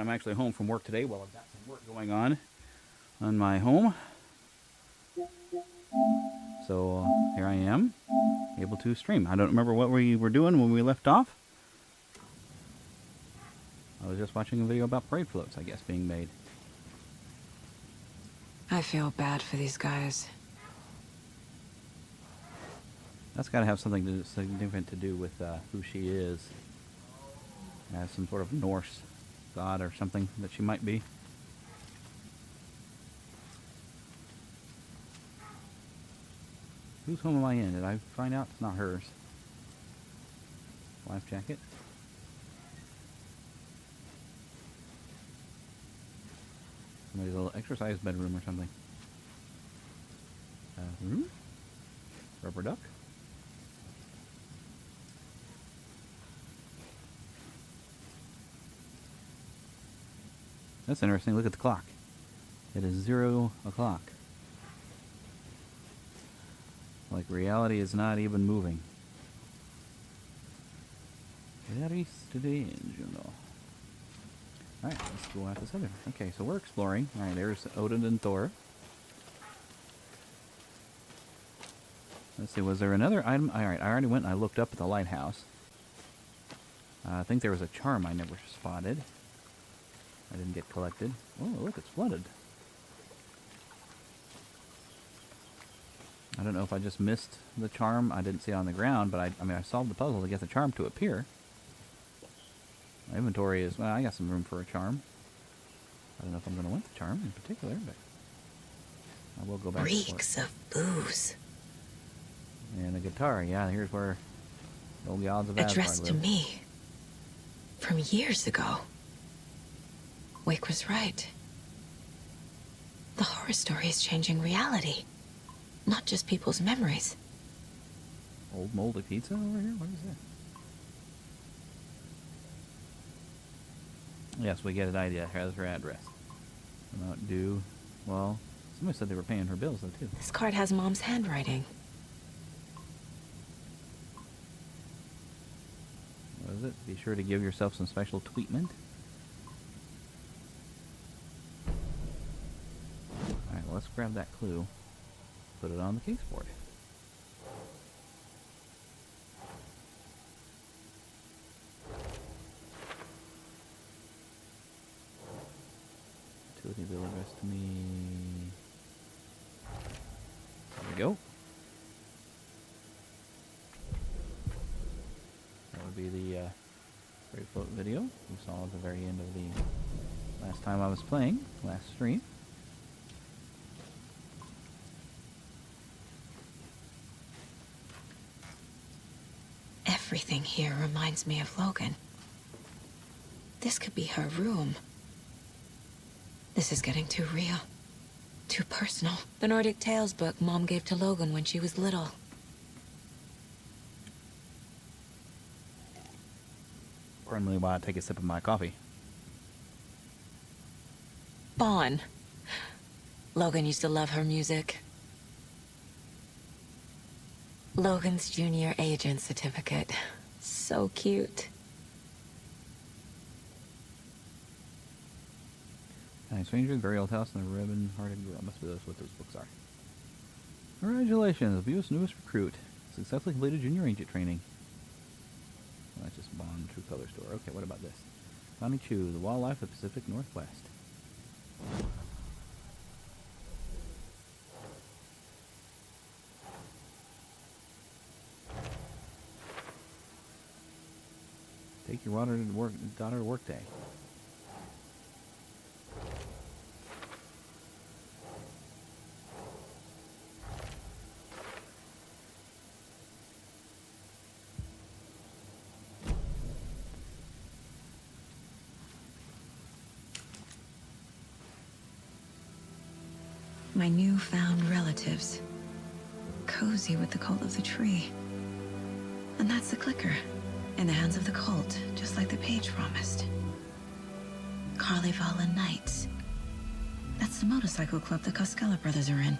I'm actually home from work today. Well, I've got some work going on my home. So here I am, able to stream. I don't remember what we were doing when we left off. I was just watching a video about parade floats, I guess, being made. I feel bad for these guys. That's got to have something significant to do with who she is. As some sort of Norse god or something that she might be. Whose home am I in? Did I find out? It's not hers. Life jacket. Somebody's little exercise bedroom or something. Room? Rubber duck? That's interesting. Look at the clock. It is 0 o'clock. Like reality is not even moving. Very strange, you know. Alright, let's go out this other. Okay, so we're exploring. Alright, there's Odin and Thor. Let's see, was there another item? Alright, I already went and I looked up at the lighthouse. I think there was a charm I never spotted. I didn't get collected. Oh, look, it's flooded. I don't know if I just missed the charm. I didn't see it on the ground, but I mean, I solved the puzzle to get the charm to appear. My inventory is, well, I got some room for a charm. I don't know if I'm going to want the charm in particular, but I will go back. Reeks of booze. And a guitar. Yeah, here's where the old gods of Asgard Addressed to live. me. From years ago. Wake was right. The horror story is changing reality. Not just people's memories. Old moldy pizza over here? What is that? Yes, we get an idea. Here's her address. Amount due. Well, somebody said they were paying her bills, though, too. This card has Mom's handwriting. What is it? Be sure to give yourself some special treatment. Alright, well, let's grab that clue. Put it on the case board. Utility bill addressed to me. There we go. That would be the parade float video we saw at the very end of the last time I was playing, last stream. Everything here reminds me of Logan. This could be her room. This is getting too real. Too personal. The Nordic Tales book Mom gave to Logan when she was little. Pardon me while I take a sip of my coffee. Fawn. Logan used to love her music. Logan's junior agent certificate. So cute. Nice stranger, very old house, and a ribbon-hearted girl. Must be what those books are. Congratulations, the U.S. newest recruit. Successfully completed junior agent training. Well, that's just Bond True Color Store. Okay, what about this? Connie Chu, the wildlife of the Pacific Northwest. Take your daughter to work day. My newfound relatives. Cozy with the cult of the tree. And that's the clicker. In the hands of the cult, just like the page promised. Carlyval Knights. That's the motorcycle club the Koskela brothers are in.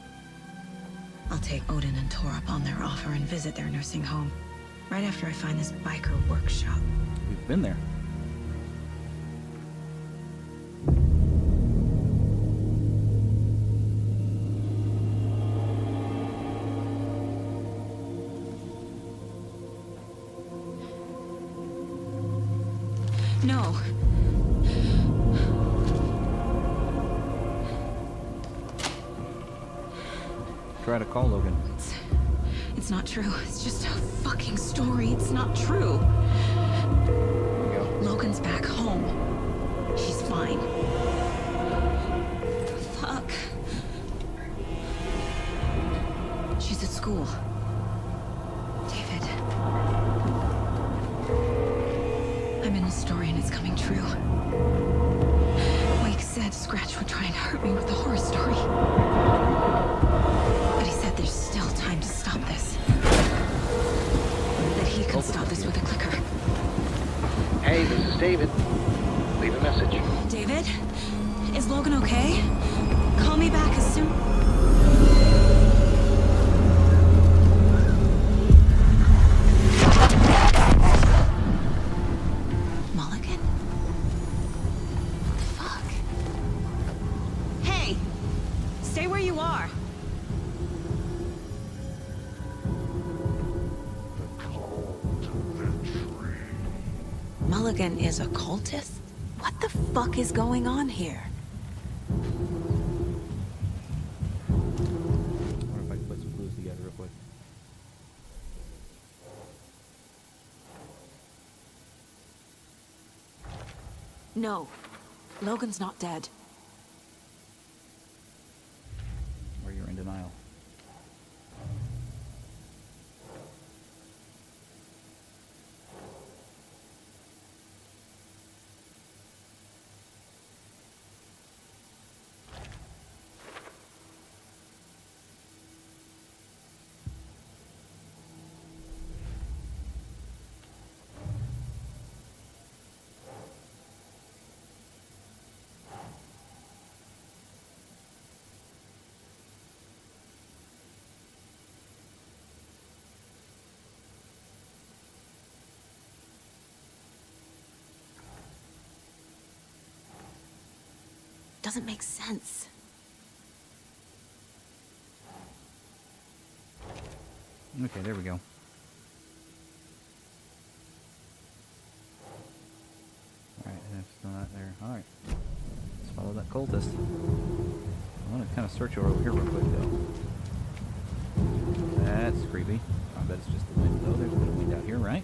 I'll take Odin and Tor up on their offer and visit their nursing home. Right after I find this biker workshop. We've been there. No. Try to call Logan. It's not true. It's just a fucking story. It's not true. There we go. Logan's back home. She's fine. Fuck. She's at school. David. I'm in the story and it's coming true. Wake said Scratch would try and hurt me with the horror story. But he said there's still time to stop this. That he can stop this with a clicker. Hey, this is David. Leave a message. David? Is Logan okay? Call me back as soon... Mulligan? Fuck. Hey! Stay where you are. Mulligan is a cultist? What the fuck is going on here? I wonder if I can put some clues together real quick. No. Logan's not dead. Or you're in denial. Doesn't make sense. Okay, there we go. Alright, that's still not there. Alright. Let's follow that cultist. I want to kind of search over here real quick, though. That's creepy. I bet it's just the wind, though. There's a bit of wind out here, right?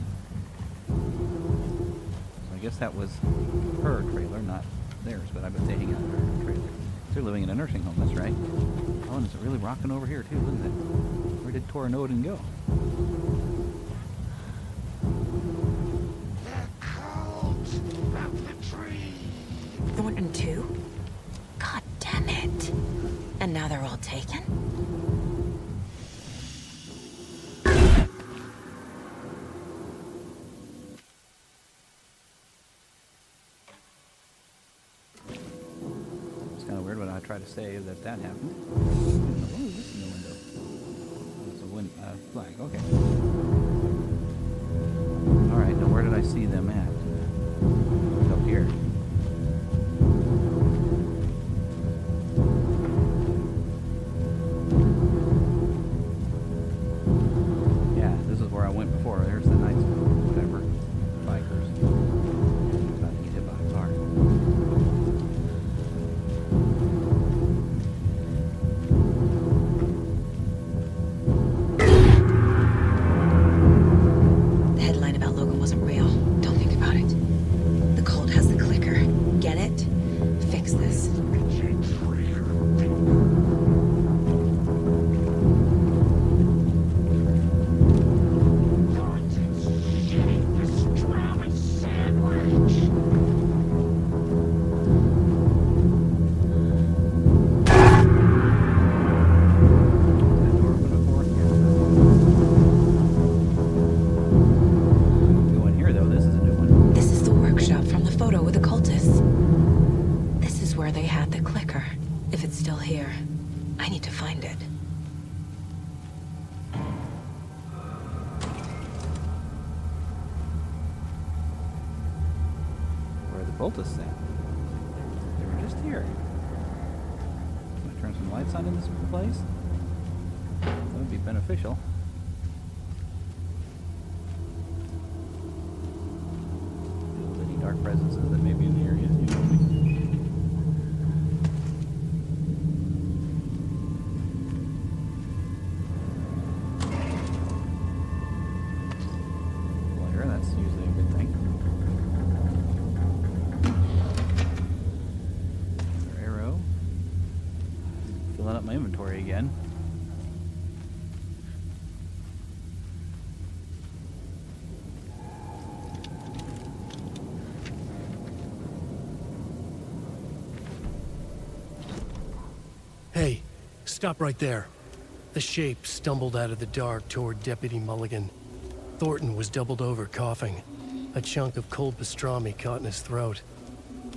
So I guess that was her trailer, not theirs, but I bet they hang out in her trailer. They're living in a nursing home, that's right. Oh, and it's really rocking over here, too, isn't it? Where did Tornodin go? Thornton too? God damn it. And now they're all taken? It's kind of weird when I try to save that happened. What is this in the window? Oh, it's a flag, okay. Alright, now where did I see them at? It's up here. Yeah, this is where I went before. There's the knights, whatever, bikers. About to get hit by a car. The headline about Logan wasn't real. Don't think about it. The cult has the clicker. Get it? Fix this. That door open before? Go in here though, this is a new one. This is the workshop from the photo with the cultists. This is where they had the clicker. If it's still here, I need to find it. Where are the cultists at? They were just here. Can I turn some lights on in this place? That would be beneficial. Diddly-dee-do. dark presences that may be in the area. You know me. Flare, that's usually a good thing. Another arrow. Filling up my inventory again. Hey, stop right there. The shape stumbled out of the dark toward Deputy Mulligan. Thornton was doubled over, coughing. A chunk of cold pastrami caught in his throat.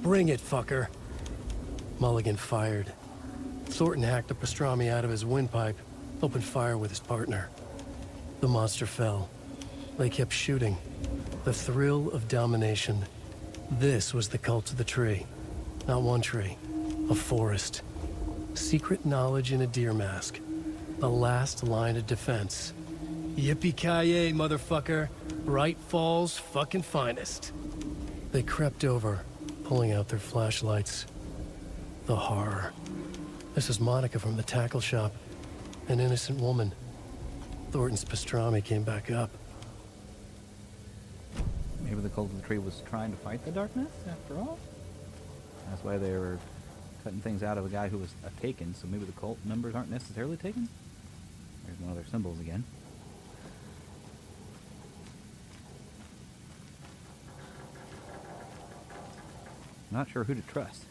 Bring it, fucker. Mulligan fired. Thornton hacked the pastrami out of his windpipe, opened fire with his partner. The monster fell. They kept shooting. The thrill of domination. This was the cult of the tree. Not one tree, a forest. Secret knowledge in a deer mask. The last line of defense. Yippee-ki-yay, motherfucker. Bright Falls' fucking finest. They crept over, pulling out their flashlights. The horror. This is Monica from the tackle shop. An innocent woman. Thornton's pastrami came back up. Maybe the cult of the tree was trying to fight the darkness, after all? That's why they were cutting things out of a guy who was taken, so maybe the cult members aren't necessarily taken? There's one of their symbols again. Not sure who to trust.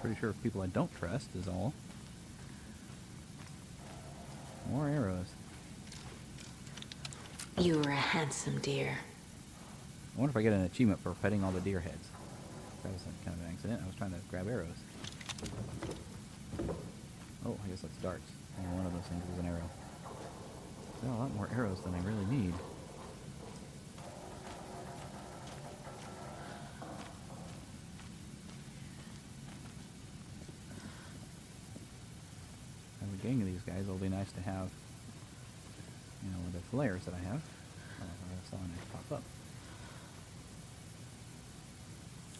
Pretty sure people I don't trust is all. More arrows. You were a handsome deer. I wonder if I get an achievement for petting all the deer heads. That was kind of an accident. I was trying to grab arrows. Oh, I guess that's darts. Only one of those things is an arrow. Got a lot more arrows than I really need. I have a gang of these guys. It'll be nice to have, you know, the flares that I have. I saw it pop up.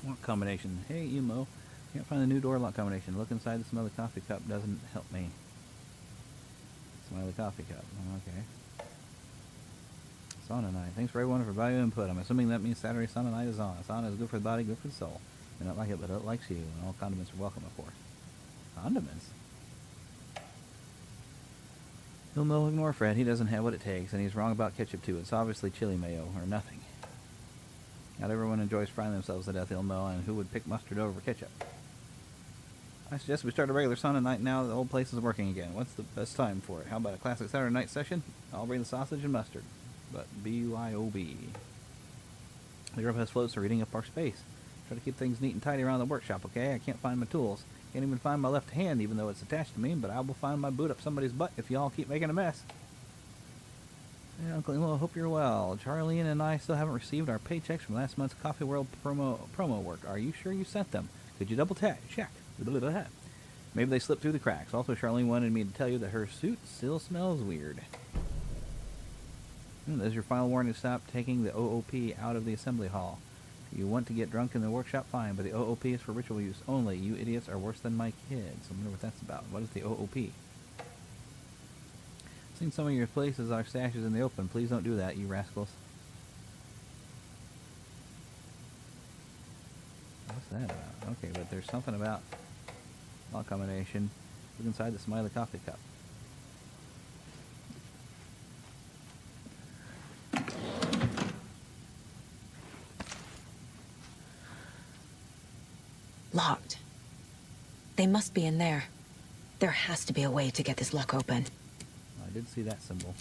Lock combination. Hey, Emo. Can't find the new door lock combination. Look inside the smelly coffee cup. Doesn't help me. Smiley coffee cup. Oh, okay. Sauna night. Thanks for everyone for value input. I'm assuming that means Saturday sauna night is on. Sauna is good for the body, good for the soul. May not like it, but it likes you. And all condiments are welcome, of course. Condiments? He'll ignore Fred. He doesn't have what it takes, and he's wrong about ketchup too. It's obviously chili mayo, or nothing. Not everyone enjoys frying themselves to death, Ilmo, and who would pick mustard over ketchup? I suggest we start a regular sauna night now that the old place is working again. What's the best time for it? How about a classic Saturday night session? I'll bring the sausage and mustard. But BYOB. The group has floats for eating up our space. Try to keep things neat and tidy around the workshop, okay? I can't find my tools. Can't even find my left hand, even though it's attached to me, but I will find my boot up somebody's butt if y'all keep making a mess. Hey, Uncle Emo, hope you're well. Charlene and I still haven't received our paychecks from last month's Coffee World promo work. Are you sure you sent them? Could you double check? Maybe they slipped through the cracks. Also, Charlene wanted me to tell you that her suit still smells weird. There's your final warning to stop taking the OOP out of the assembly hall. If you want to get drunk in the workshop, fine, but the OOP is for ritual use only. You idiots are worse than my kids. I wonder what that's about. What is the OOP? Seen some of your places are stashes in the open. Please don't do that, you rascals. What's that about? Okay, but there's something about lock combination. Look inside the smiley coffee cup. Locked. They must be in there. There has to be a way to get this lock open. I did see that symbol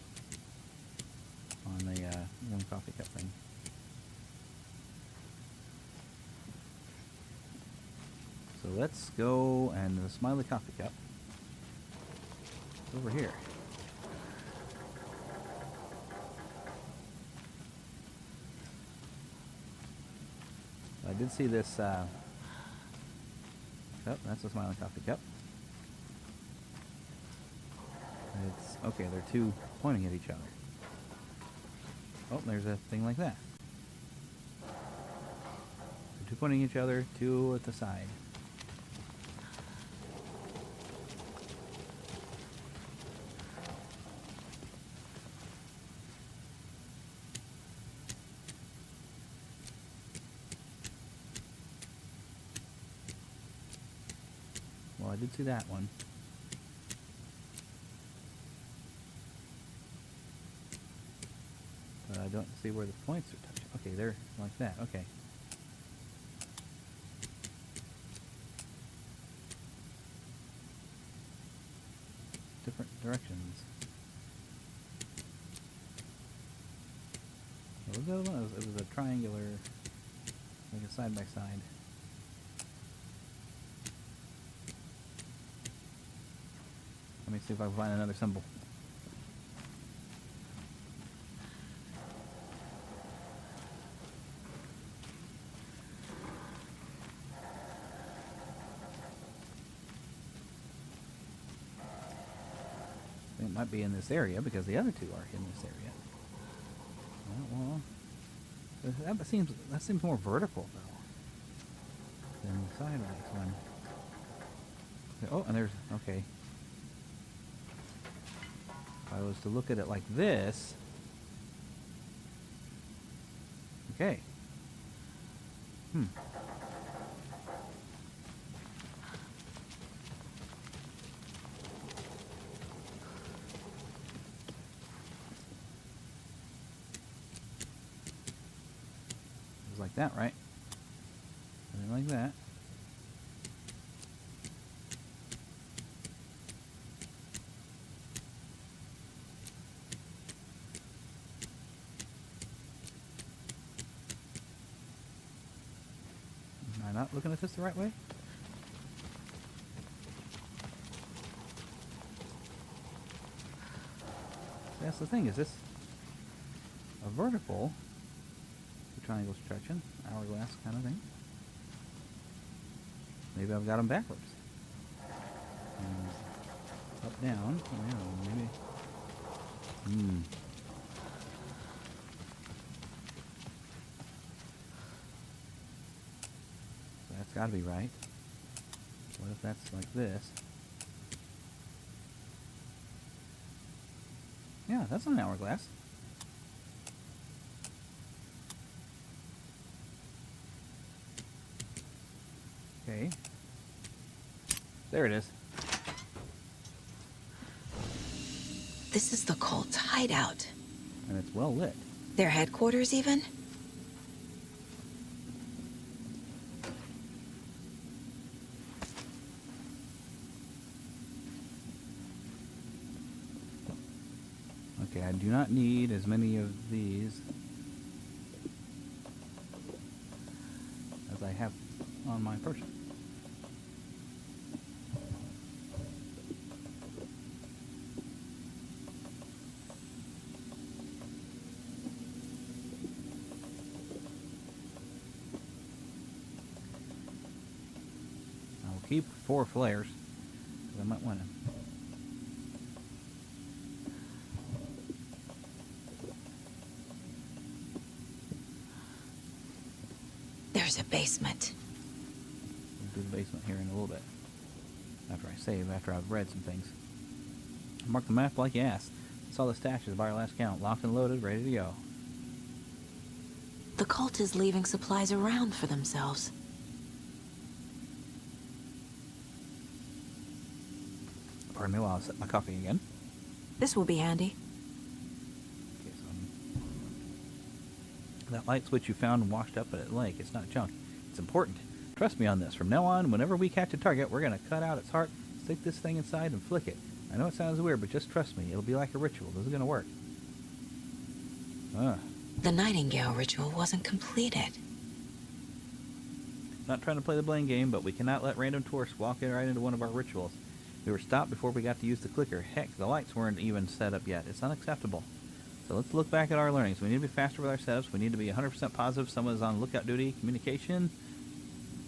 on the one coffee cup thing. So let's go, and the smiley coffee cup is over here. I did see this. Oh, that's a smiling coffee cup. It's okay, they're two pointing at each other. Oh, there's a thing like that. They're two pointing at each other, two at the side. Well, I did see that one. But I don't see where the points are touching. Okay, they're like that. Okay. Different directions. What was the other one? It was a triangular, like a side by side. Let me see if I can find another symbol. It might be in this area because the other two are in this area. Well, that seems more vertical though than the sideways one. Oh, and there's okay. If I was to look at it like this, okay. Like that, right? And then like that. Am I not looking at this the right way? That's the thing, is this a vertical triangle stretching, hourglass kind of thing? Maybe I've got them backwards. And up, down, oh yeah, maybe. So that's got to be right. What if that's like this? Yeah, that's an hourglass. Okay. There it is. This is the cult's hideout. And it's well lit. Their headquarters, even? Okay, I do not need as many of these as I have on my person. I will keep 4 flares, because I might want to. There's a basement. We'll do the basement here in a little bit. After I save, after I've read some things. Mark the map like you asked. Saw the stashes by our last count. Locked and loaded, ready to go. The cult is leaving supplies around for themselves. Pardon me while I sip my coffee again. This will be handy. Okay, so that light switch you found and washed up at a lake, it's not junk. It's important. Trust me on this. From now on, whenever we catch a target, we're going to cut out its heart, stick this thing inside, and flick it. I know it sounds weird, but just trust me. It'll be like a ritual. This is going to work. The Nightingale ritual wasn't completed. Not trying to play the blame game, but we cannot let random tourists walk in right into one of our rituals. We were stopped before we got to use the clicker. Heck, the lights weren't even set up yet. It's unacceptable. So let's look back at our learnings. We need to be faster with our setups. We need to be 100% positive someone is on lookout duty. Communication,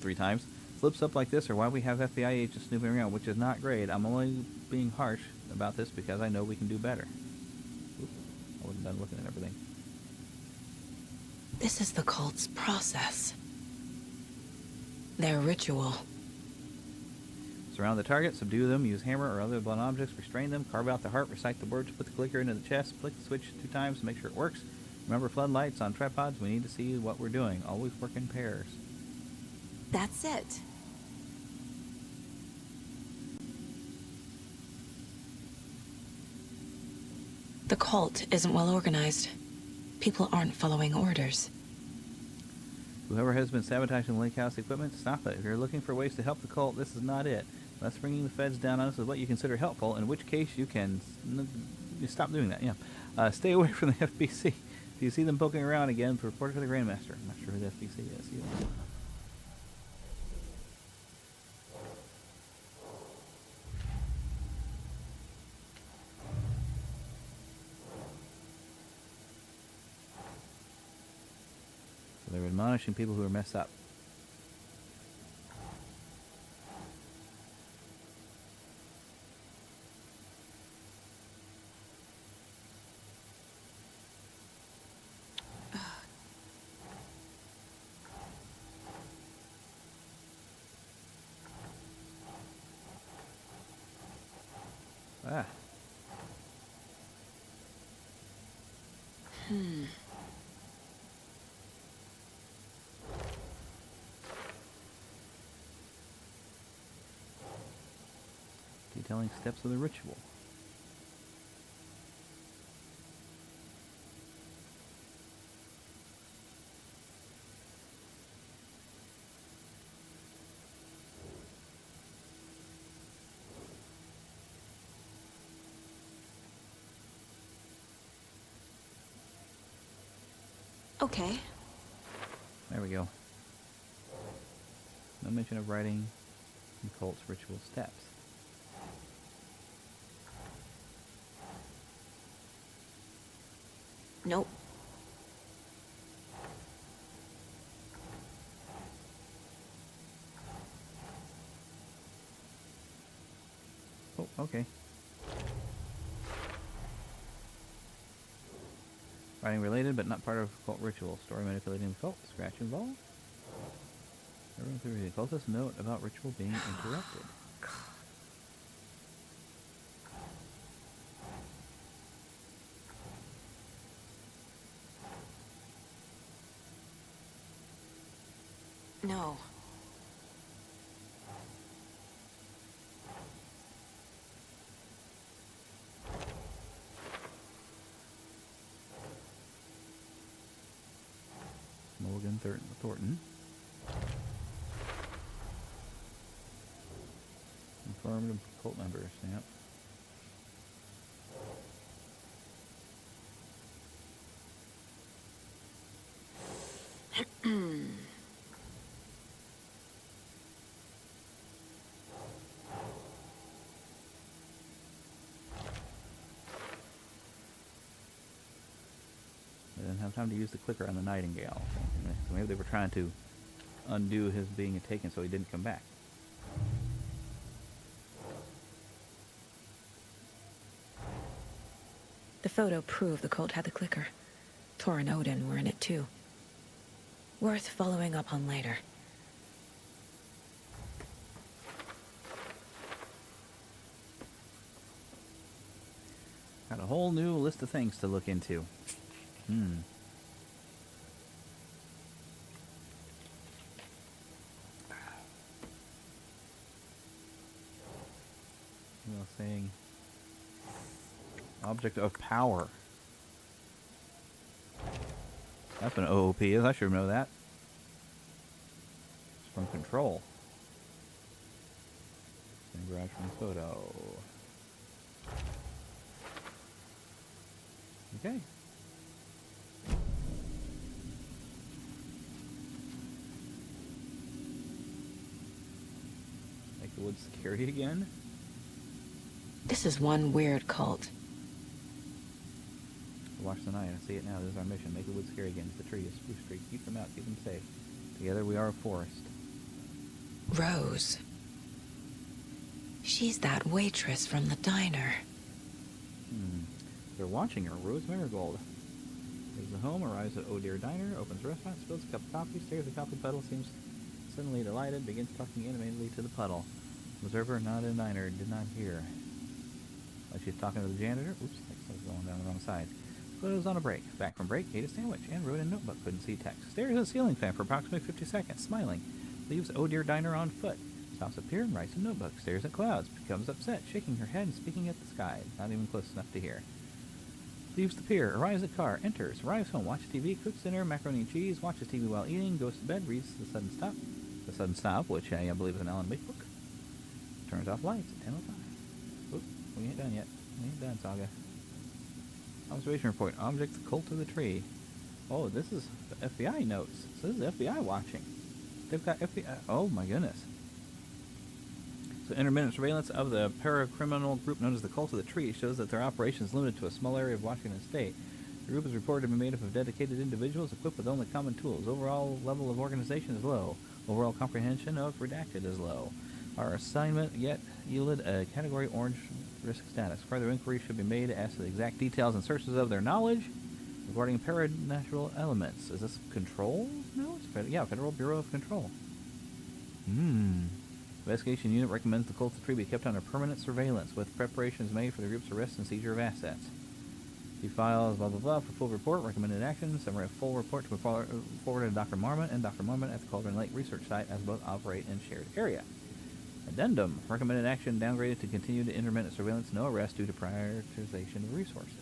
3 times. flips up like this, or why we have FBI agents snooping around, which is not great. I'm only being harsh about this because I know we can do better. Oop, I wasn't done looking at everything. This is the cult's process. Their ritual. Surround the target, subdue them, use hammer or other blunt objects, restrain them, carve out the heart, recite the words, put the clicker into the chest, flick the switch 2 times to make sure it works. Remember floodlights on tripods, we need to see what we're doing. Always work in pairs. That's it. The cult isn't well organized. People aren't following orders. Whoever has been sabotaging the lake house equipment, stop it. If you're looking for ways to help the cult, this is not it. Unless bringing the feds down on us is what you consider helpful, in which case you can stop doing that. Yeah, stay away from the FBC. If you see them poking around again, report it to the Grandmaster. I'm not sure who the FBC is either. So they're admonishing people who are messed up. Ah. Detailing steps of the ritual. Okay. There we go. No mention of writing in cult's ritual steps. Nope. Oh, okay. Writing related, but not part of cult ritual. Story manipulating the cult. Scratch involved. Everyone can read a cultist note about ritual being interrupted. No. Mulligan Thornton. Informative cult member stamp. They didn't have time to use the clicker on the Nightingale. So maybe they were trying to undo his being taken so he didn't come back. The photo proved the cult had the clicker. Thor and Odin were in it too. Worth following up on later. Got a whole new list of things to look into. Saying object of power. That's what an OOP is. I should know that. It's from control. And garage from photo. Okay. Make the woods scary again. This is one weird cult. Watch the night. I see it now. This is our mission. Make the woods scary again. The tree is Spruce Street. Keep them out. Keep them safe. Together we are a forest. Rose. She's that waitress from the diner. They're watching her, Rose Marigold. Leaves the home, arrives at Oh Dear Diner, opens the restaurant, spills a cup of coffee, stares at the coffee puddle, seems suddenly delighted, begins talking animatedly to the puddle. Observer not in diner, did not hear. Like she's talking to the janitor. Oops, I was going down the wrong side. Clothes on a break. Back from break, ate a sandwich, and wrote a notebook. Couldn't see text. Stares at the ceiling fan for approximately 50 seconds, smiling. Leaves Oh Dear Diner on foot. Stops up here and writes a notebook. Stares at clouds. Becomes upset, shaking her head and speaking at the sky. Not even close enough to hear. Leaves the pier, arrives at car, enters, arrives home, watches TV, cooks dinner, macaroni and cheese, watches TV while eating, goes to bed, reads The Sudden Stop. The Sudden Stop, which I believe is an Alan Wake book. Turns off lights at 10:05. Oop, we ain't done yet. We ain't done, Saga. Observation report. Object the cult of the tree. Oh, this is the FBI notes. So this is FBI watching. They've got FBI. Oh my goodness. So intermittent surveillance of the paracriminal group known as the Cult of the Tree shows that their operation is limited to a small area of Washington state. The group is reported to be made up of dedicated individuals equipped with only common tools. Overall level of organization is low. Overall comprehension of redacted is low. Our assignment yet yielded a category orange risk status. Further inquiry should be made as to the exact details and sources of their knowledge regarding paranatural elements. Is this control? No, it's Federal Bureau of Control. Investigation unit recommends the Cult of the Tree be kept under permanent surveillance with preparations made for the group's arrest and seizure of assets. See files, blah, blah, blah, for full report, recommended actions, summary of full report to be forwarded to Dr. Marmon and Dr. Marmon at the Cauldron Lake Research Site as both operate in shared area. Addendum, recommended action downgraded to continue to intermittent surveillance, no arrest due to prioritization of resources.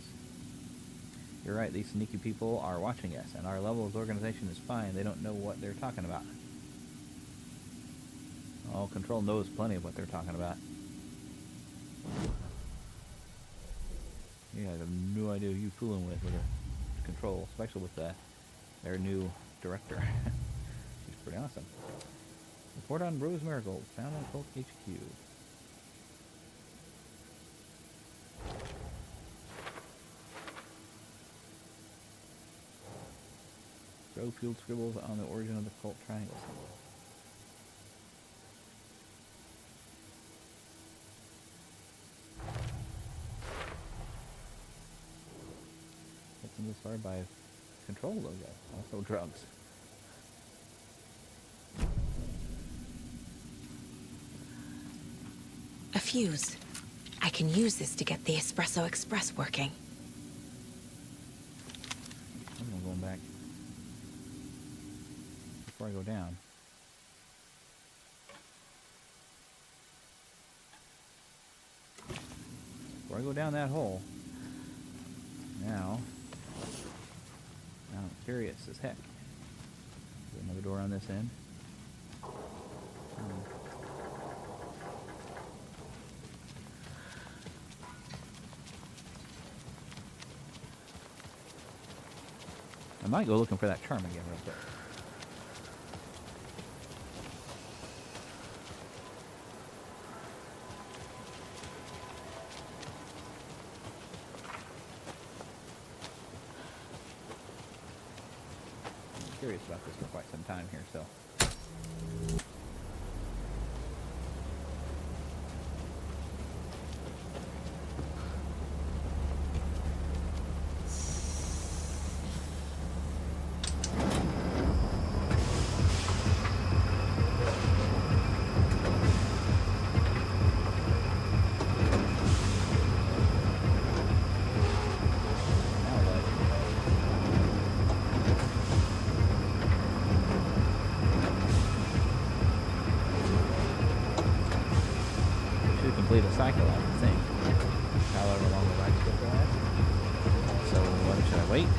You're right, these sneaky people are watching us, and our level of organization is fine. They don't know what they're talking about. Oh, Control knows plenty of what they're talking about. Yeah, I have no idea who you're fooling with a Control, especially with their new director. She's pretty awesome. Report on Rose Marigold, found on Cult HQ. Throw field scribbles on the origin of the cult triangle symbol. That's inspired by Control logo. Also drugs. A fuse. I can use this to get the Espresso Express working. I'm going back before I go down. Before I go down that hole. Now I'm curious as heck. Is there another door on this end? I might go looking for that charm again real quick. I'm curious about this for quite some time here, so. Complete a cycle, I would think. However long the ride will last. So, what should I wait?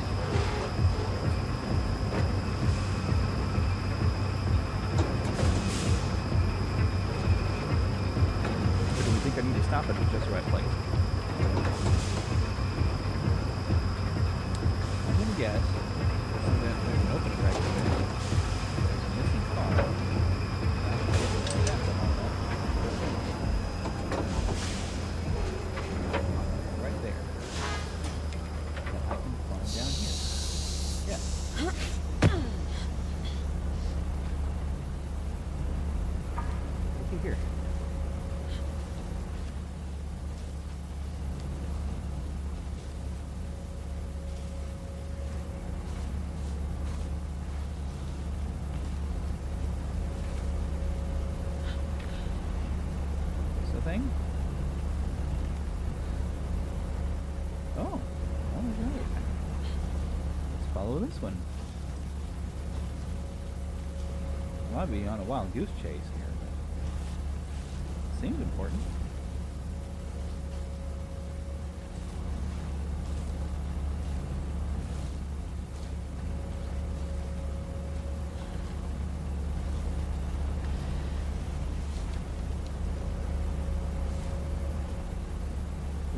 Or do we think I need to stop at just the right place? I'm gonna guess that there's an opening right there. There's a missing car. here. Is this a thing? Oh, there's another thing. Let's follow this one. I might be on a wild goose chase here, but seems important.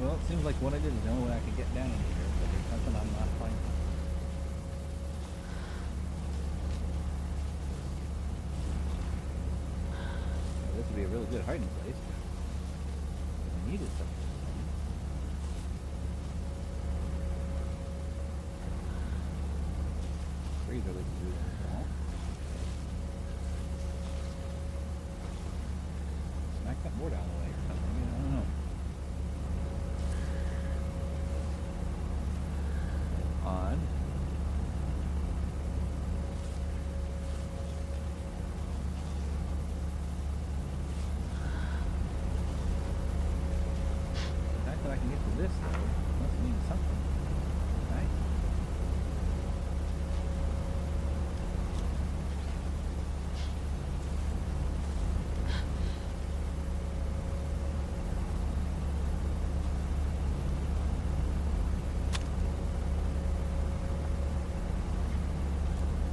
Well, it seems like what I did is the only way I could get down in here, but there's something I'm not finding. This would be a really good hiding place. I needed something. Trees are looking through that wall. Smack that board out of the way or something. I don't know. Odd. The fact that I can get to this though must mean something, right?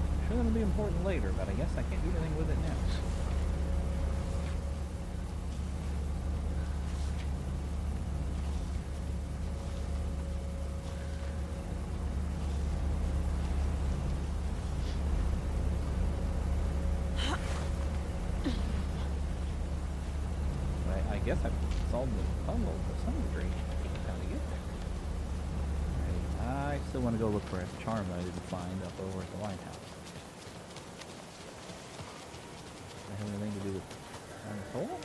I'm sure that'll be important later, but I guess I can't do anything with it now. I guess I've solved the puzzle to some degree. How to get there. Right. I still want to go look for a charm that I didn't find up over at the lighthouse. Does that have anything to do with this hole?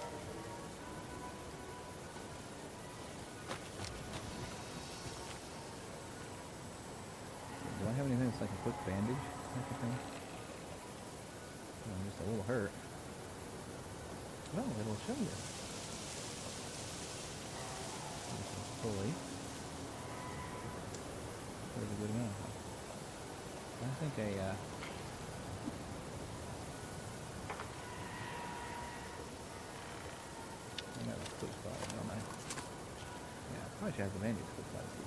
Do I have anything that's like a quick bandage type of thing? I'm just a little hurt. Well, it'll show you. Fully. There's a good amount. I think I got a quick spot, don't I? Yeah, I probably should have the bandage quick spot too.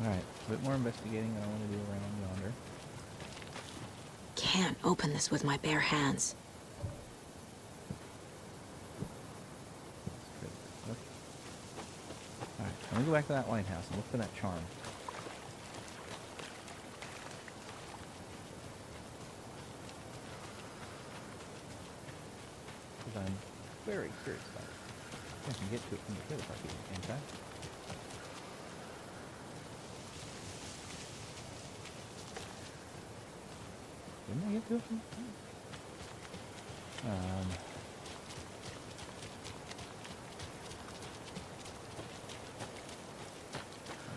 Alright, a bit more investigating than I want to do around yonder. Can't open this with my bare hands. That's good. Okay. Alright, let me go back to that lighthouse and look for that charm. Because I'm very curious about it. I can get to it from the trailer park even, can't I? Didn't I get to it from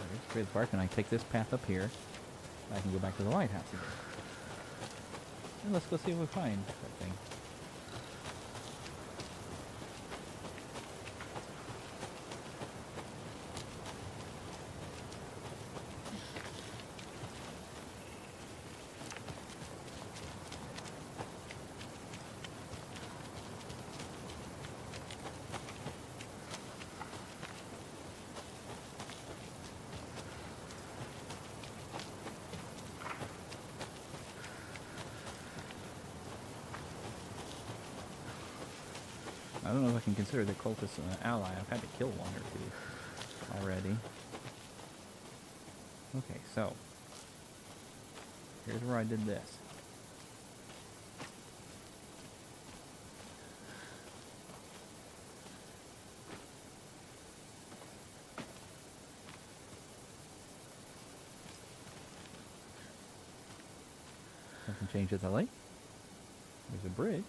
there's Trailer Park, and I take this path up here. I can go back to the lighthouse again. And let's go see if we find that thing. I don't know if I can consider the cultists an ally. I've had to kill one or two already. Okay, so here's where I did this. Nothing changed at the lake. There's a bridge.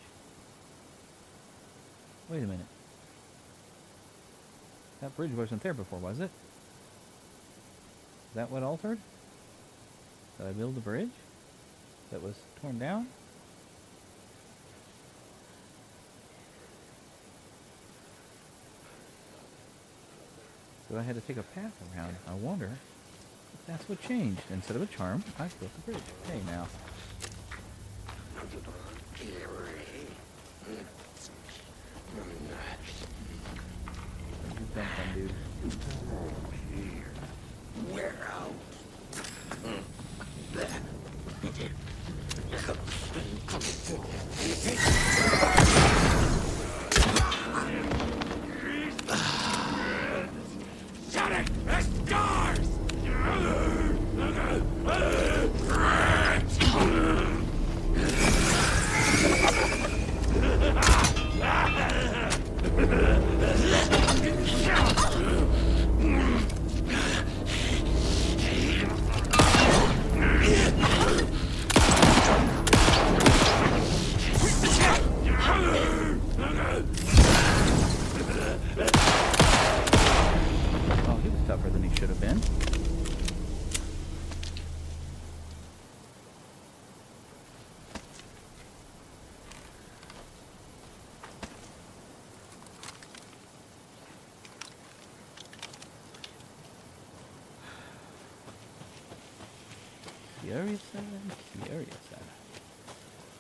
Wait a minute. That bridge wasn't there before, was it? Is that what altered? Did I build a bridge that was torn down? So I had to take a path around. I wonder if that's what changed. Instead of a charm, I built a bridge. Hey, now. Where'd you come from, dude? We're out. Shut it! The stars! Oh, he was tougher than he should have been. Curious, curious.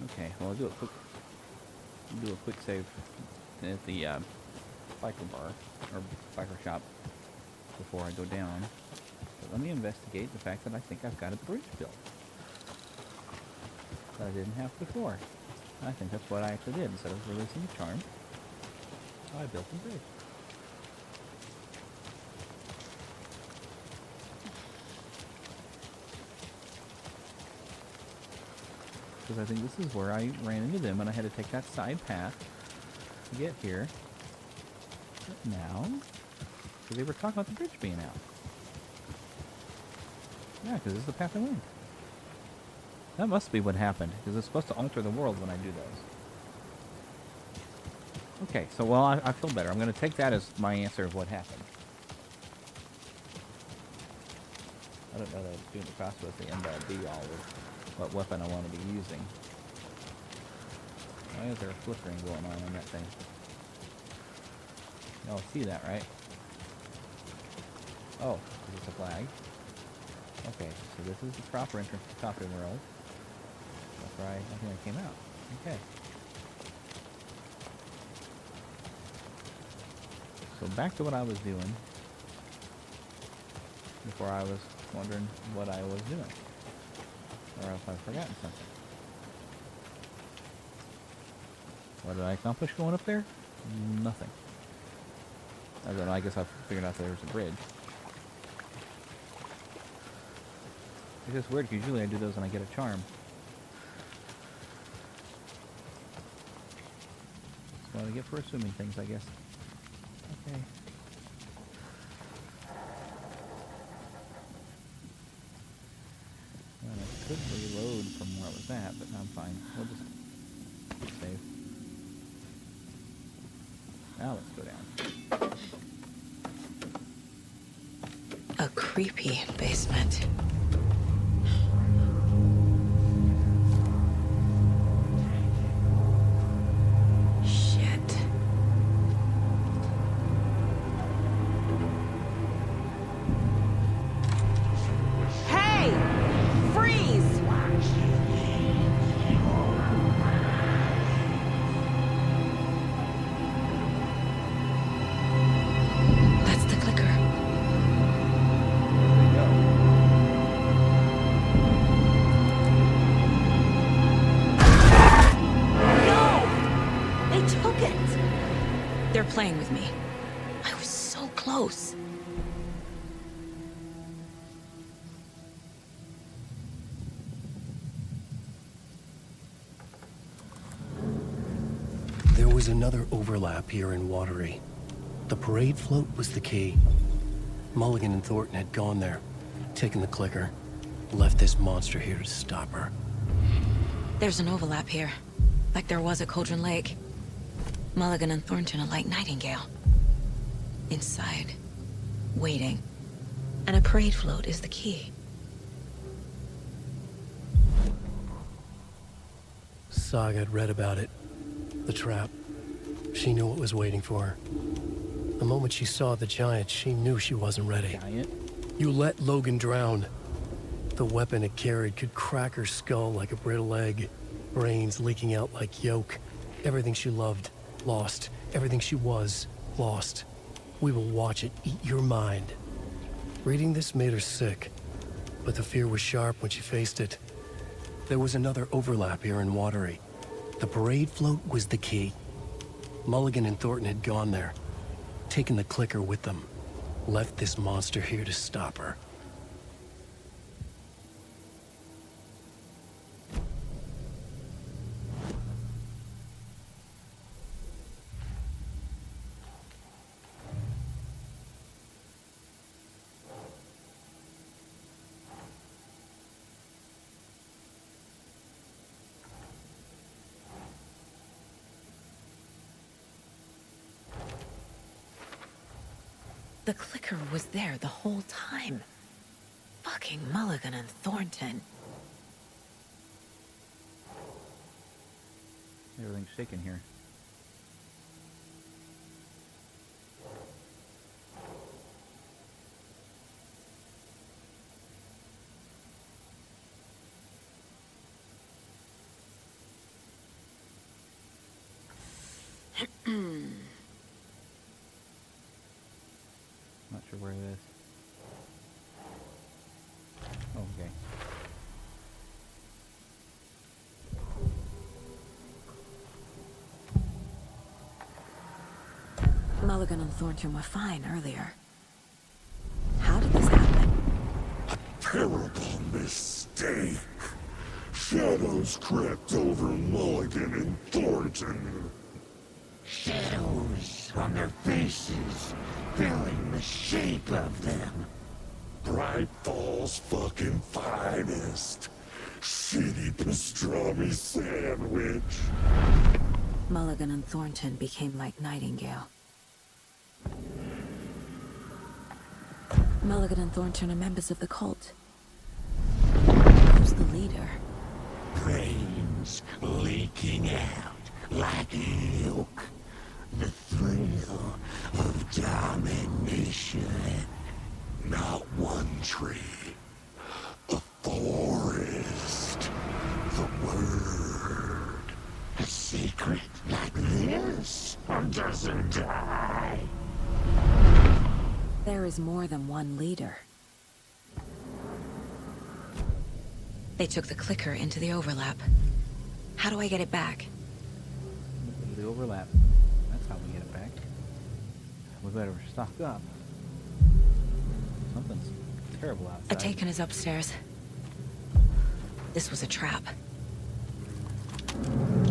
Okay, well, I'll do a quick save at the biker bar or biker shop before I go down. But let me investigate the fact that I think I've got a bridge built that I didn't have before. I think that's what I actually did. Instead of releasing a charm, I built a bridge. Because I think this is where I ran into them and I had to take that side path to get here. But now, because they were talking about the bridge being out. Yeah, because this is the path I went. That must be what happened, because it's supposed to alter the world when I do those. Okay, so well, I feel better. I'm going to take that as my answer of what happened. I don't know that it's doing the cross was the end all be all of what weapon I want to be using. Why is there a flickering going on that thing? Y'all see that, right? Oh, it's a flag. Okay, so this is the proper entrance to Copy World. That's where I think I came out. Okay. So back to what I was doing before I was wondering what I was doing. Or else I've forgotten something. What did I accomplish going up there? Nothing. I guess I figured out there's a bridge. It's just weird because usually I do those when I get a charm. That's what I get for assuming things, I guess. Okay. Well, I could reload from where I was at, but I'm fine. We'll just save. Now let's go down. A creepy basement. Shit. Hey! Freeze! That's the clicker. There we go. No! They took it! They're playing with me. I was so close. There was another overlap here in Watery. The parade float was the key. Mulligan and Thornton had gone there, taken the clicker, left this monster here to stop her. There's an overlap here, like there was at Cauldron Lake. Mulligan and Thornton are like Nightingale. Inside, waiting. And a parade float is the key. Saga had read about it. The trap. She knew what was waiting for her. The moment she saw the giant, she knew she wasn't ready. Giant? You let Logan drown. The weapon it carried could crack her skull like a brittle egg. Brains leaking out like yolk. Everything she loved, lost. Everything she was, lost. We will watch it eat your mind. Reading this made her sick, but the fear was sharp when she faced it. There was another overlap here in Watery. The parade float was the key. Mulligan and Thornton had gone there, taken the clicker with them, left this monster here to stop her. The clicker was there the whole time. Fucking Mulligan and Thornton. Everything's shaking here. Not sure where it is. Oh, okay. Mulligan and Thornton were fine earlier. How did this happen? Terrible mistake. Shadows crept over Mulligan and Thornton. Shadows on their faces, filling the shape of them. Bright Fall's fucking finest. Shitty pastrami sandwich. Mulligan and Thornton became like Nightingale. Mulligan and Thornton are members of the cult. Who's the leader? Brains leaking out like milk. The thrill of domination. Not one tree. A forest. The word. A secret like this doesn't die. There is more than one leader. They took the clicker into the overlap. How do I get it back? The overlap. That's how we get it back. We better stock up. Something's terrible outside. Atakan is upstairs. This was a trap. Definitely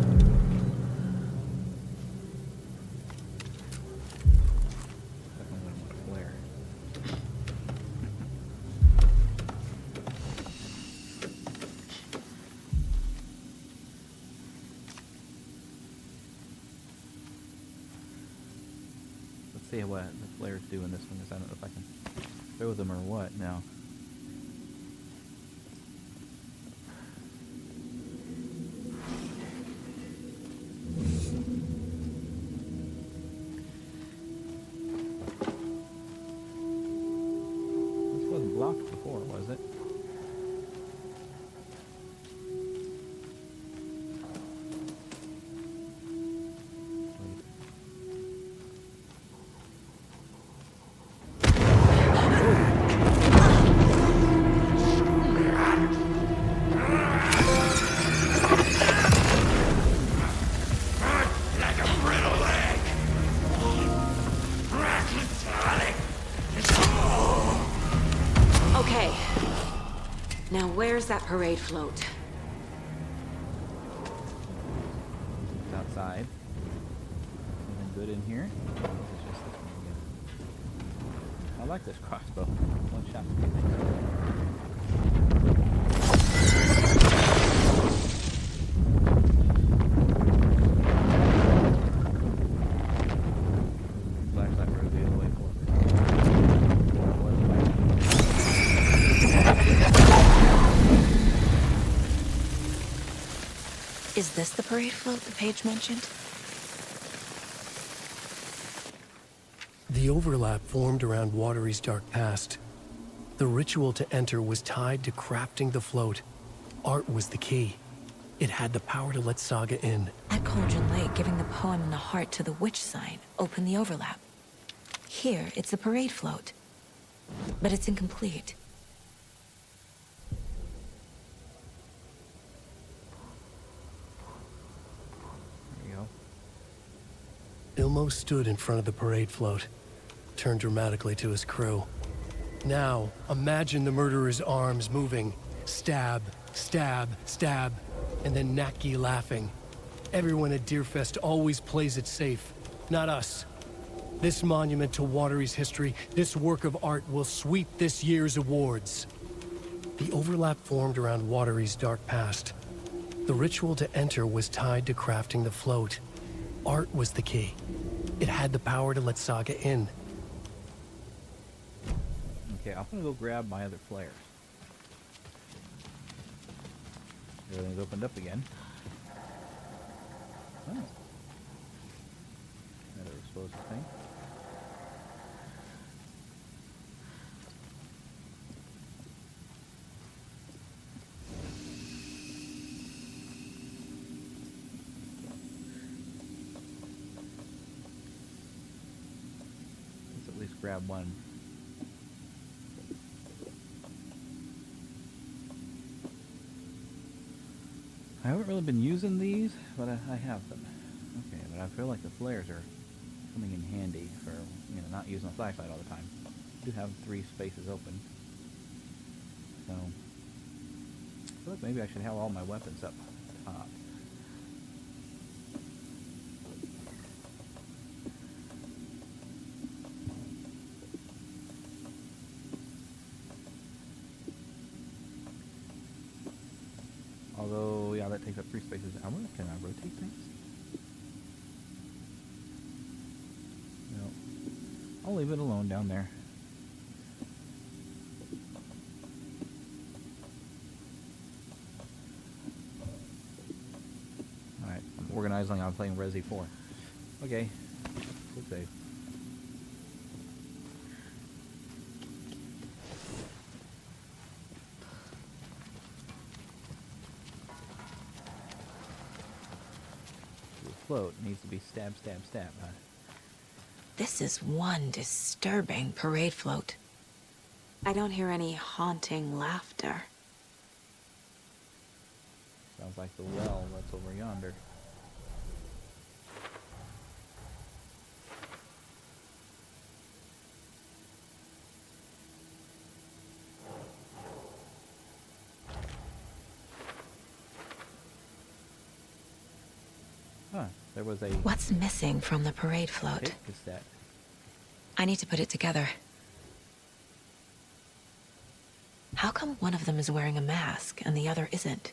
wouldn't want to flare. Let's see what the flares do in this one, because I don't know if I can throw them or what now. This wasn't blocked before, was it? Like a brittle egg. Rackettonic. Okay. Now where's that parade float? It's outside. Anything good in here? It's just this one again. I like this crossbow. One shot. Is this the parade float the page mentioned? The overlap formed around Watery's dark past. The ritual to enter was tied to crafting the float. Art was the key. It had the power to let Saga in. At Cauldron Lake, giving the poem and the heart to the witch sign opened the overlap. Here, it's the parade float. But it's incomplete. There you go. Ilmo stood in front of the parade float, turned dramatically to his crew. Now, imagine the murderer's arms moving. Stab, stab, stab, and then Naki laughing. Everyone at Deerfest always plays it safe, not us. This monument to Watery's history, this work of art will sweep this year's awards. The overlap formed around Watery's dark past. The ritual to enter was tied to crafting the float. Art was the key. It had the power to let Saga in. Okay, I'm gonna go grab my other flares. Everything's opened up again. Oh. Another explosive thing. Let's at least grab one. I haven't really been using these, but I have them. Okay, but I feel like the flares are coming in handy for, not using a flashlight all the time. I do have 3 spaces open. So, I feel like maybe I should have all my weapons up top. Although, yeah, that takes up 3 spaces. Can I rotate things? No. I'll leave it alone down there. Alright, I'm organizing. I'm playing Resi 4. Okay. Good save. Float needs to be stab, stab, stab, huh? This is one disturbing parade float. I don't hear any haunting laughter. Sounds like the well that's over yonder. Huh, there was a... What's missing from the parade float? Hit cassette. I need to put it together. How come one of them is wearing a mask and the other isn't?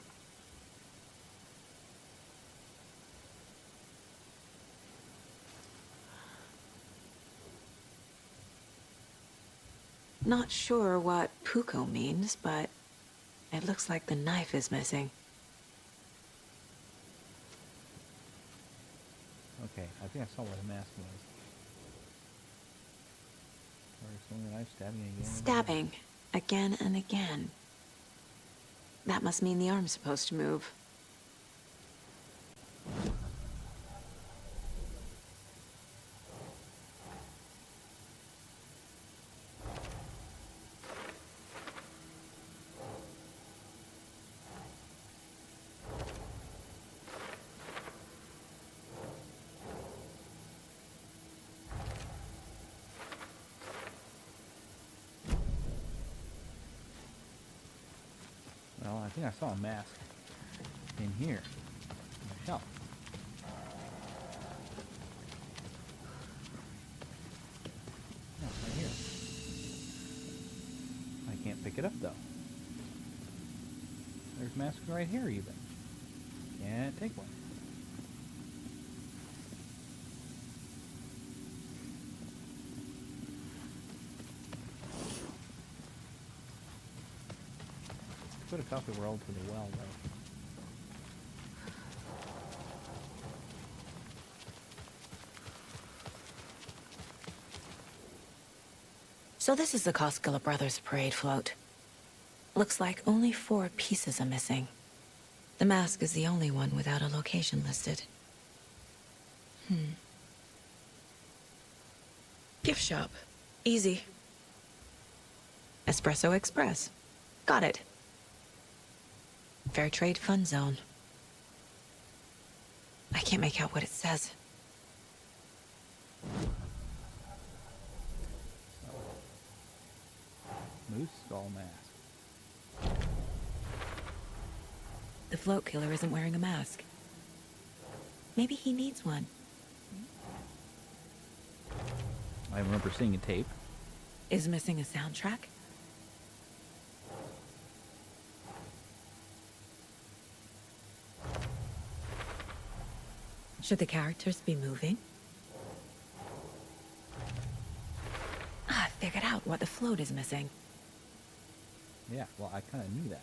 Not sure what Puko means, but it looks like the knife is missing. Okay, I think I saw what a mask was. Or swinging the knife, stabbing again. Stabbing. Again and again. That must mean the arm's supposed to move. Well, I think I saw a mask in here. On the shelf. No, right here. I can't pick it up though. There's masks right here even. Can't take one. Put a copy world to the well though. So this is the Koskela Brothers parade float. Looks like only 4 pieces are missing. The mask is the only one without a location listed. Gift shop. Easy. Espresso Express. Got it. Fair Trade Fund Zone. I can't make out what it says. Moose skull mask. The float killer isn't wearing a mask. Maybe he needs one. I remember seeing a tape. Is missing a soundtrack? Should the characters be moving? I figured out what the float is missing. Yeah, well, I kind of knew that.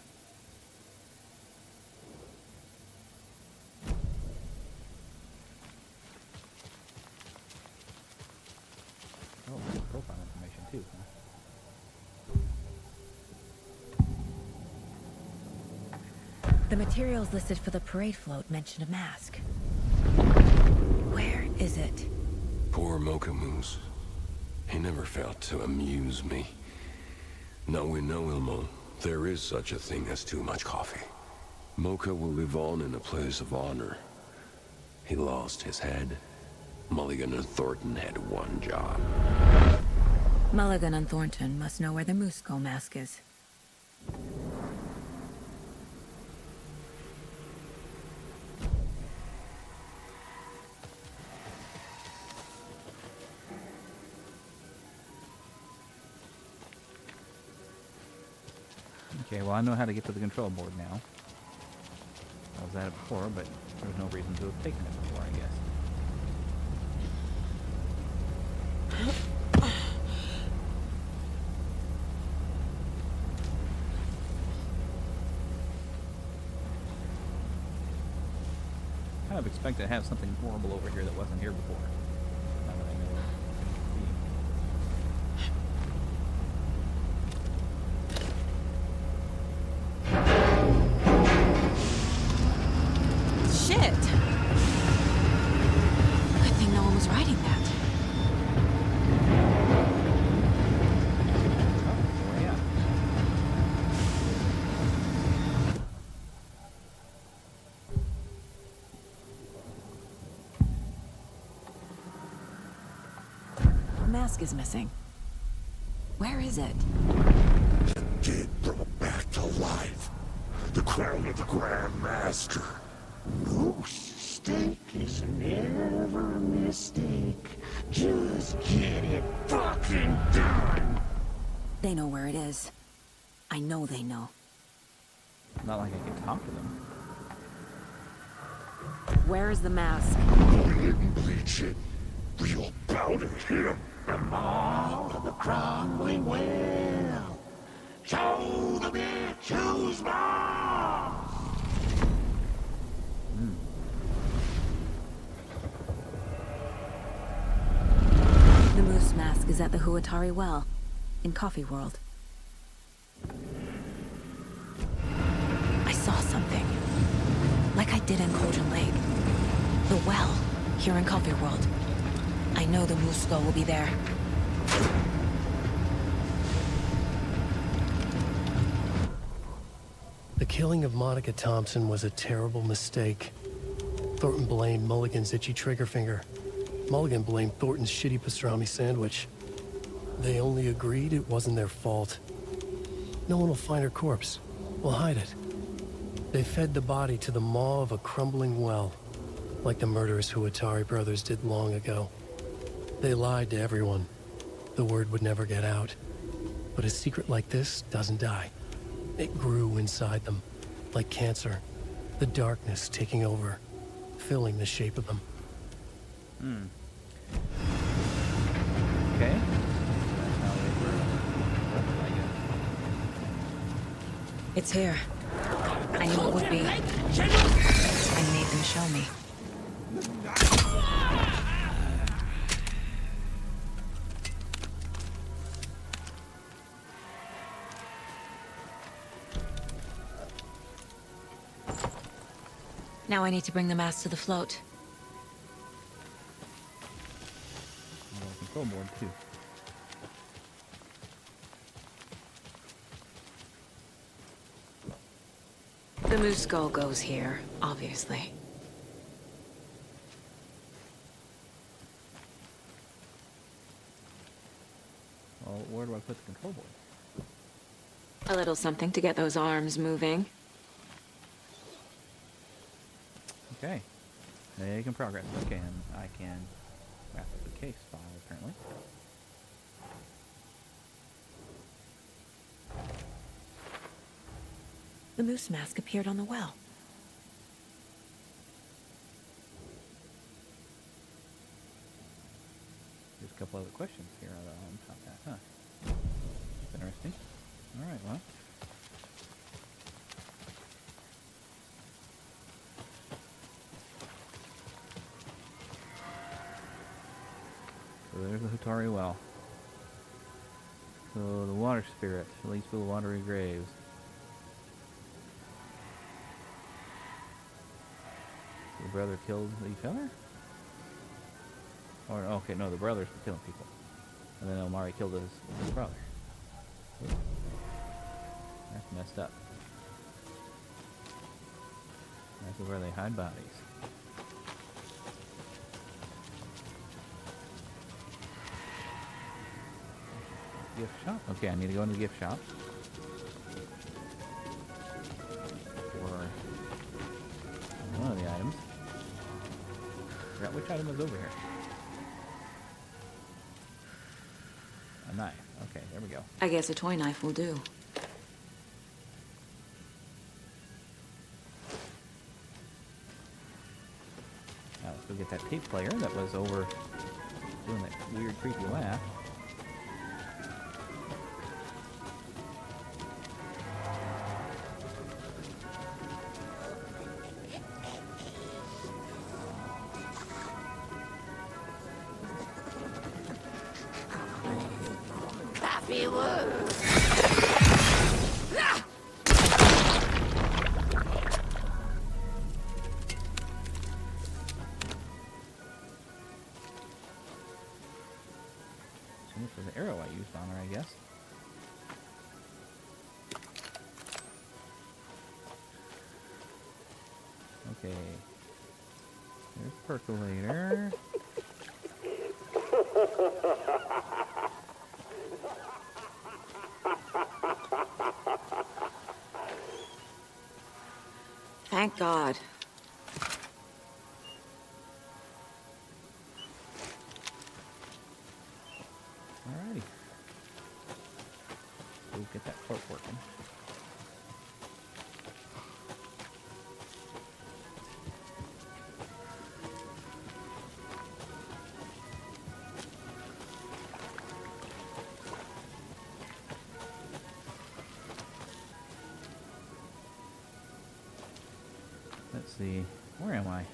Oh, profile information too, huh? The materials listed for the parade float mention a mask. Where is it? Poor Mocha Moose. He never failed to amuse me. Now we know, Ilmo, there is such a thing as too much coffee. Mocha will live on in a place of honor. He lost his head. Mulligan and Thornton had one job. Mulligan and Thornton must know where the Moose Skull mask is. Okay, well, I know how to get to the control board now. I was at it before, but there was no reason to have taken it before, I guess. Kind of expected to have something horrible over here that wasn't here before. Now that I know what Shit! Good thing no one was riding that. oh, yeah. The mask is missing. Where is it? Dead brought back to life. The crown of the Grand Master. No mistake is never a mistake. Just get it fucking done. They know where it is. I know they know. Not like I could talk to them. Where is the mask? We didn't bleach it. Real bout of him. The mall of the crumbling well. Show the bitch who's boss. The moose mask is at the Huatari Well, in Coffee World. I saw something. Like I did in Cauldron Lake. The well, here in Coffee World. I know the moose skull will be there. The killing of Monica Thompson was a terrible mistake. Thornton blamed Mulligan's itchy trigger finger. Mulligan blamed Thornton's shitty pastrami sandwich. They only agreed it wasn't their fault. No one will find her corpse. We'll hide it. They fed the body to the maw of a crumbling well, like the murderous Huatari brothers did long ago. They lied to everyone. The word would never get out. But a secret like this doesn't die. It grew inside them, like cancer. The darkness taking over, filling the shape of them. Okay. That's how they were. I guess. It's here. I knew it would be. I made them show me. Now I need to bring the mask to the float. And a control board too. The moose skull goes here, obviously. Well, where do I put the control board? A little something to get those arms moving. Okay. Making progress. Okay, and I can wrap up the case file, apparently. The moose mask appeared on the well. There's a couple other questions here on top of that, huh? Interesting. Alright, well. So there's the Hutari well. So the water spirit leads to the watery graves. The brother killed each other? Or, okay, no, the brothers were killing people. And then Omari killed his brother. That's messed up. That's where they hide bodies. Gift shop? Okay, I need to go into the gift shop. For one of the items. Forgot which item was over here. A knife. Okay, there we go. I guess a toy knife will do. Now let's go get that tape player that was over doing that weird, creepy laugh. So this was the arrow I used on her, I guess. Okay. There's percolator. Thank God. Alrighty. We'll get that cloak working. Let's see. Where am I?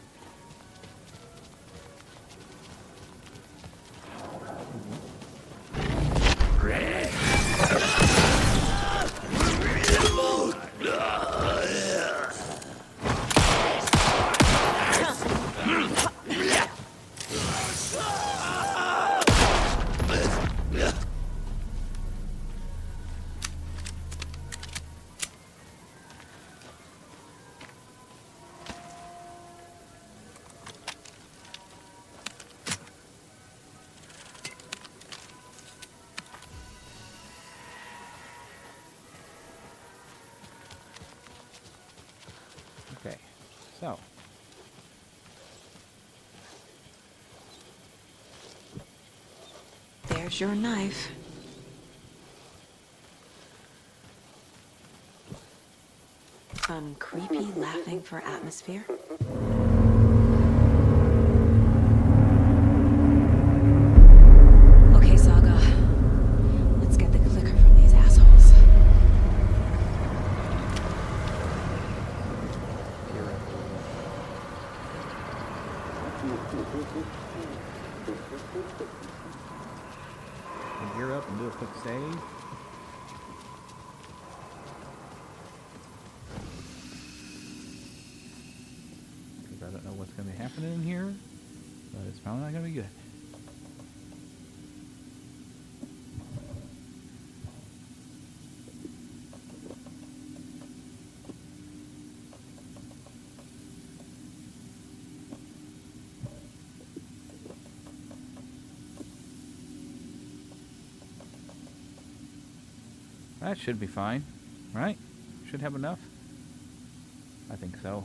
Okay, so. There's your knife. Some creepy laughing for atmosphere. Okay, Saga. Let's get the clicker from these assholes. Gear up and do a quick save. happening in here, but it's probably not gonna be good. That should be fine, right? Should have enough. I think so.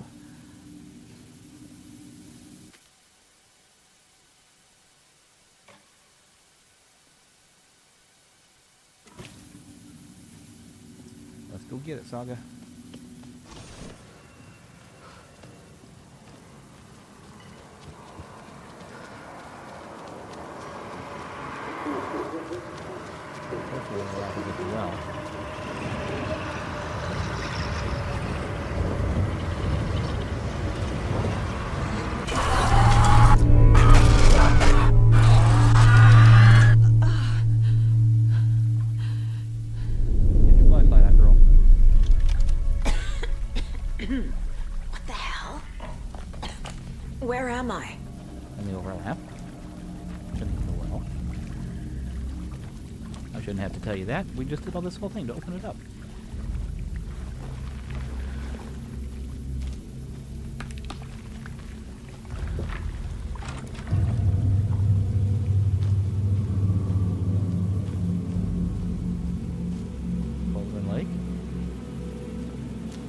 Let's go get it, Saga. Hopefully we'll have to get the well. Get your flashlight out, girl. What the hell? Where am I? In the overlap. Shouldn't be the well. I shouldn't have to tell you that. We just did all this whole thing to open it up. Golden Lake.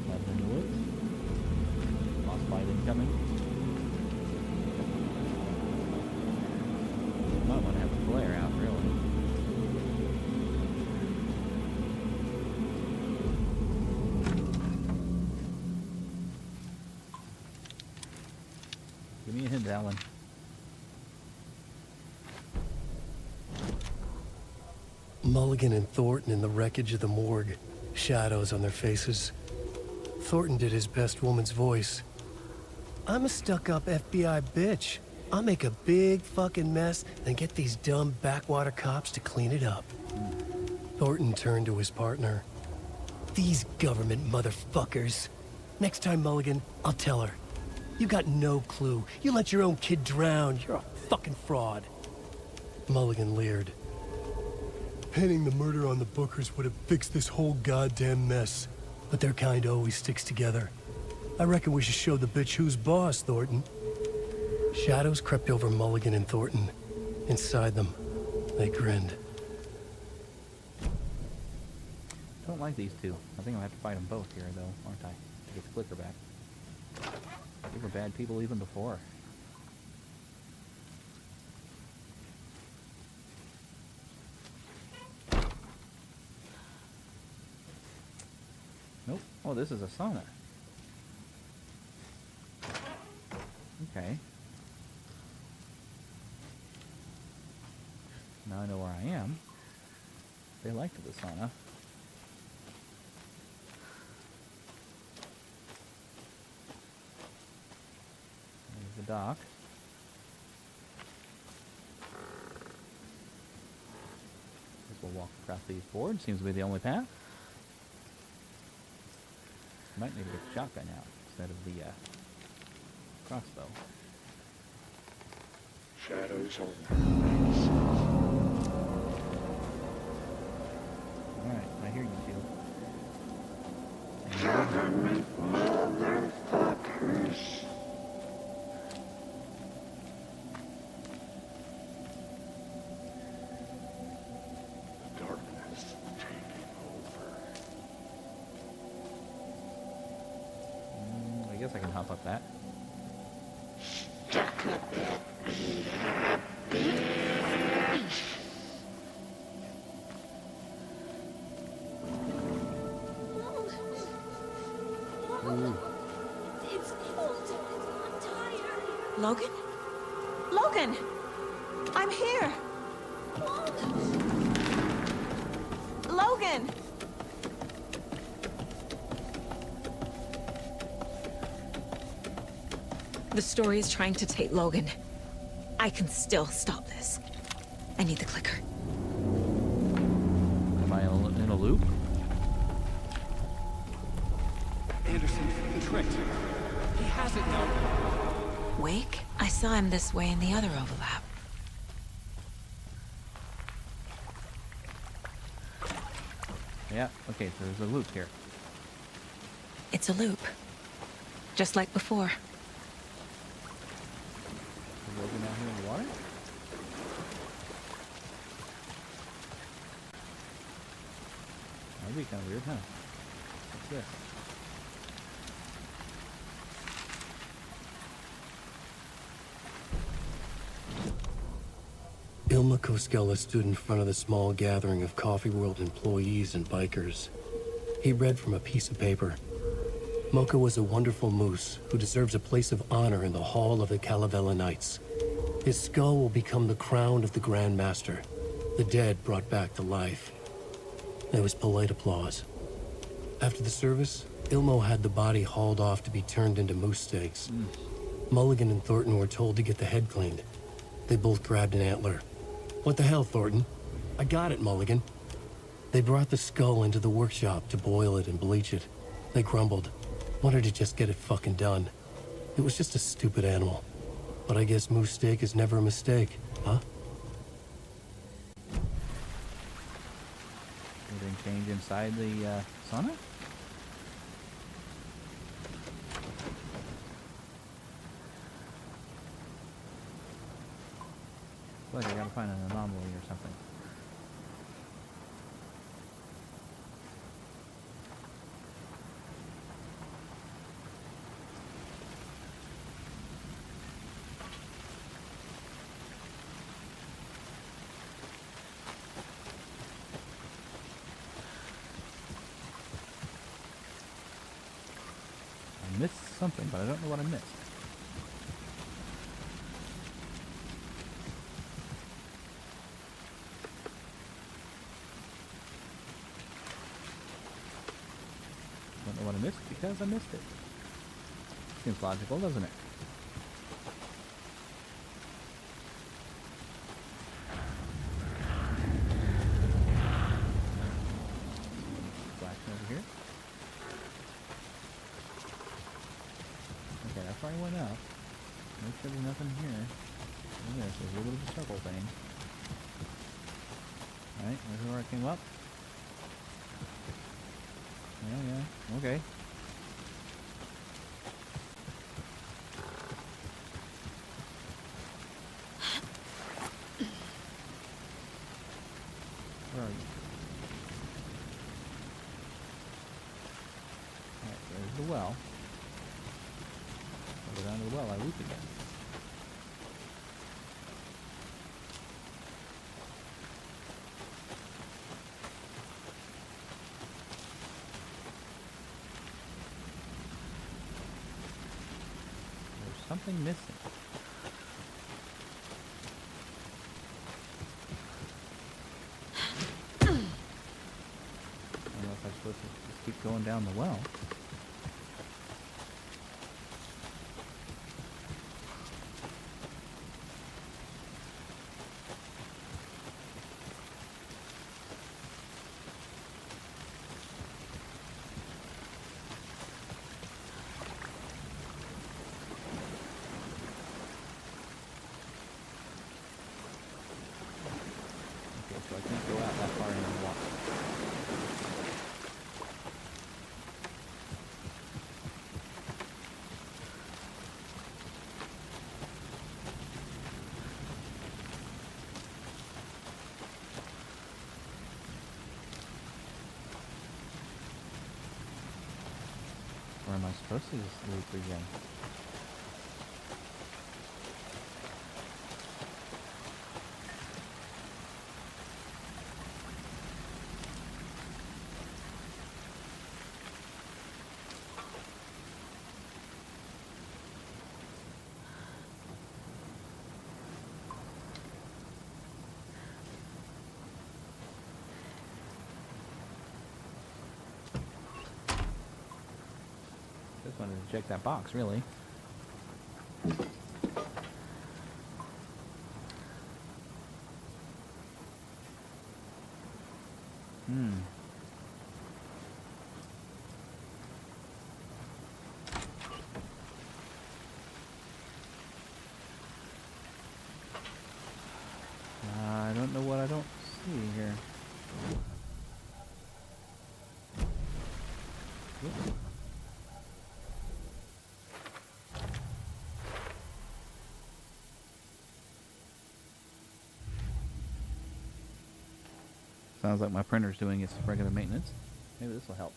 Cabin in the woods. Lost light incoming. Might want to have the flare out, really. Give me a hint, Alan. Mulligan and Thornton in the wreckage of the morgue, shadows on their faces. Thornton did his best woman's voice. I'm a stuck-up FBI bitch. I'll make a big fucking mess, then get these dumb backwater cops to clean it up. Thornton turned to his partner. These government motherfuckers. Next time, Mulligan, I'll tell her. You got no clue. You let your own kid drown. You're a fucking fraud. Mulligan leered. Pinning the murder on the Bookers would have fixed this whole goddamn mess. But their kind always sticks together. I reckon we should show the bitch who's boss, Thornton. Shadows crept over Mulligan and Thornton. Inside them, they grinned. Don't like these two. I think I'll have to fight them both here, though, aren't I? To get the clicker back. They were bad people even before. Nope. Oh, this is a sauna. Okay. Now I know where I am. They liked the sauna. There's the dock. Guess we'll walk across these boards. Seems to be the only path. Might need to get the shotgun out instead of the crossbow. Shadows on the face. Alright, I hear you two. Government motherfuckers. Darkness taking over. I guess I can hop up that. Stuck up that bitch. Ooh. It's cold. I'm tired. Logan? Logan! I'm here! Logan! The story is trying to take Logan. I can still stop this. I need the clicker. Am I in a loop? Anderson, tricked. He has it now. Wake? saw him this way in the other overlap. Yeah, okay, so there's a loop here. It's a loop. Just like before. Is Logan out here in the water? That'd be kind of weird, huh? What's this? Ilma Koskela stood in front of the small gathering of Coffee World employees and bikers. He read from a piece of paper. Mocha was a wonderful moose who deserves a place of honor in the hall of the Calavella Knights. His skull will become the crown of the Grand Master, the dead brought back to life. There was polite applause. After the service, Ilmo had the body hauled off to be turned into moose steaks. Mulligan and Thornton were told to get the head cleaned. They both grabbed an antler. What the hell, Thornton? I got it, Mulligan. They brought the skull into the workshop to boil it and bleach it. They grumbled. Wanted to just get it fucking done. It was just a stupid animal. But I guess moose steak is never a mistake, huh? Anything change inside the sauna? I feel like I gotta find an anomaly or something. I missed something, but I don't know what I missed. Don't know what I missed because I missed it. Seems logical, doesn't it? Flashing over here. Okay, that's where I went up. Make sure there's nothing here. Look at this, there's a little bit of a circle thing. Alright, there's where I came up. Yeah, okay. Where are you? Alright, there's the well. I'll go down to the well, I loop again. Something missing. I don't know if I'm supposed to just keep going down the well. So I can't go out that far into the water. Or am I supposed to just loop again? Just wanted to check that box, really. don't know what I don't see here. Whoops. Sounds like my printer's doing its regular maintenance. Maybe this will help.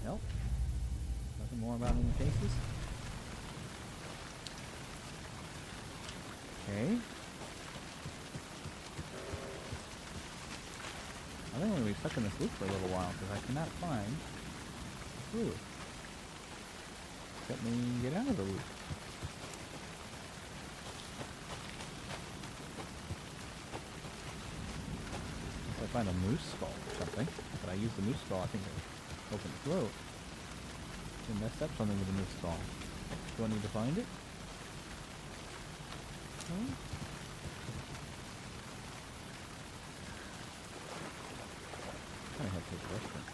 Help. Nothing more about any cases. Okay. I think I'm going to be stuck in this loop for a little while because I cannot find fluid. Let me get out of the loop. Unless I find a moose skull or something. But I use the moose skull, I think to open the throat. I messed up something with the moose skull. Do I need to find it? No? I have to take a restroom.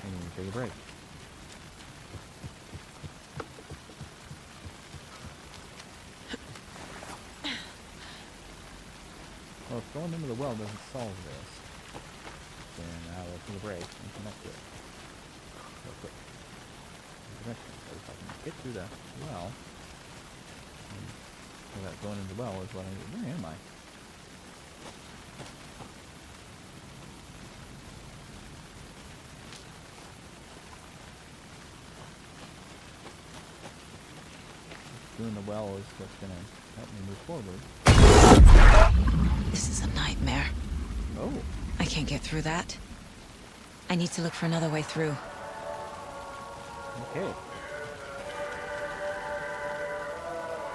I need to take a break. Well, if going into the well doesn't solve this, then I will take a break and come back to it. Real quick. So if I can get through the well, and that going into the well is what I need. Where am I? Doing the well is what's going to help me move forward. This is a nightmare. Oh. I can't get through that. I need to look for another way through. Okay.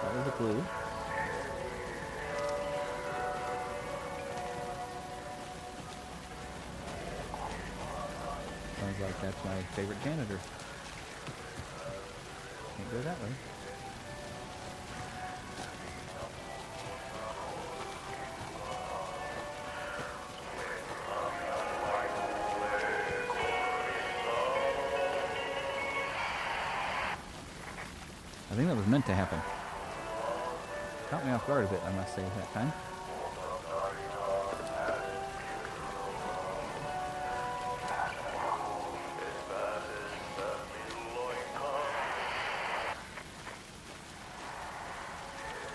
That was a clue. Sounds like that's my favorite janitor. Can't go that way. I think that was meant to happen. Caught me off guard a bit, I must say, that time.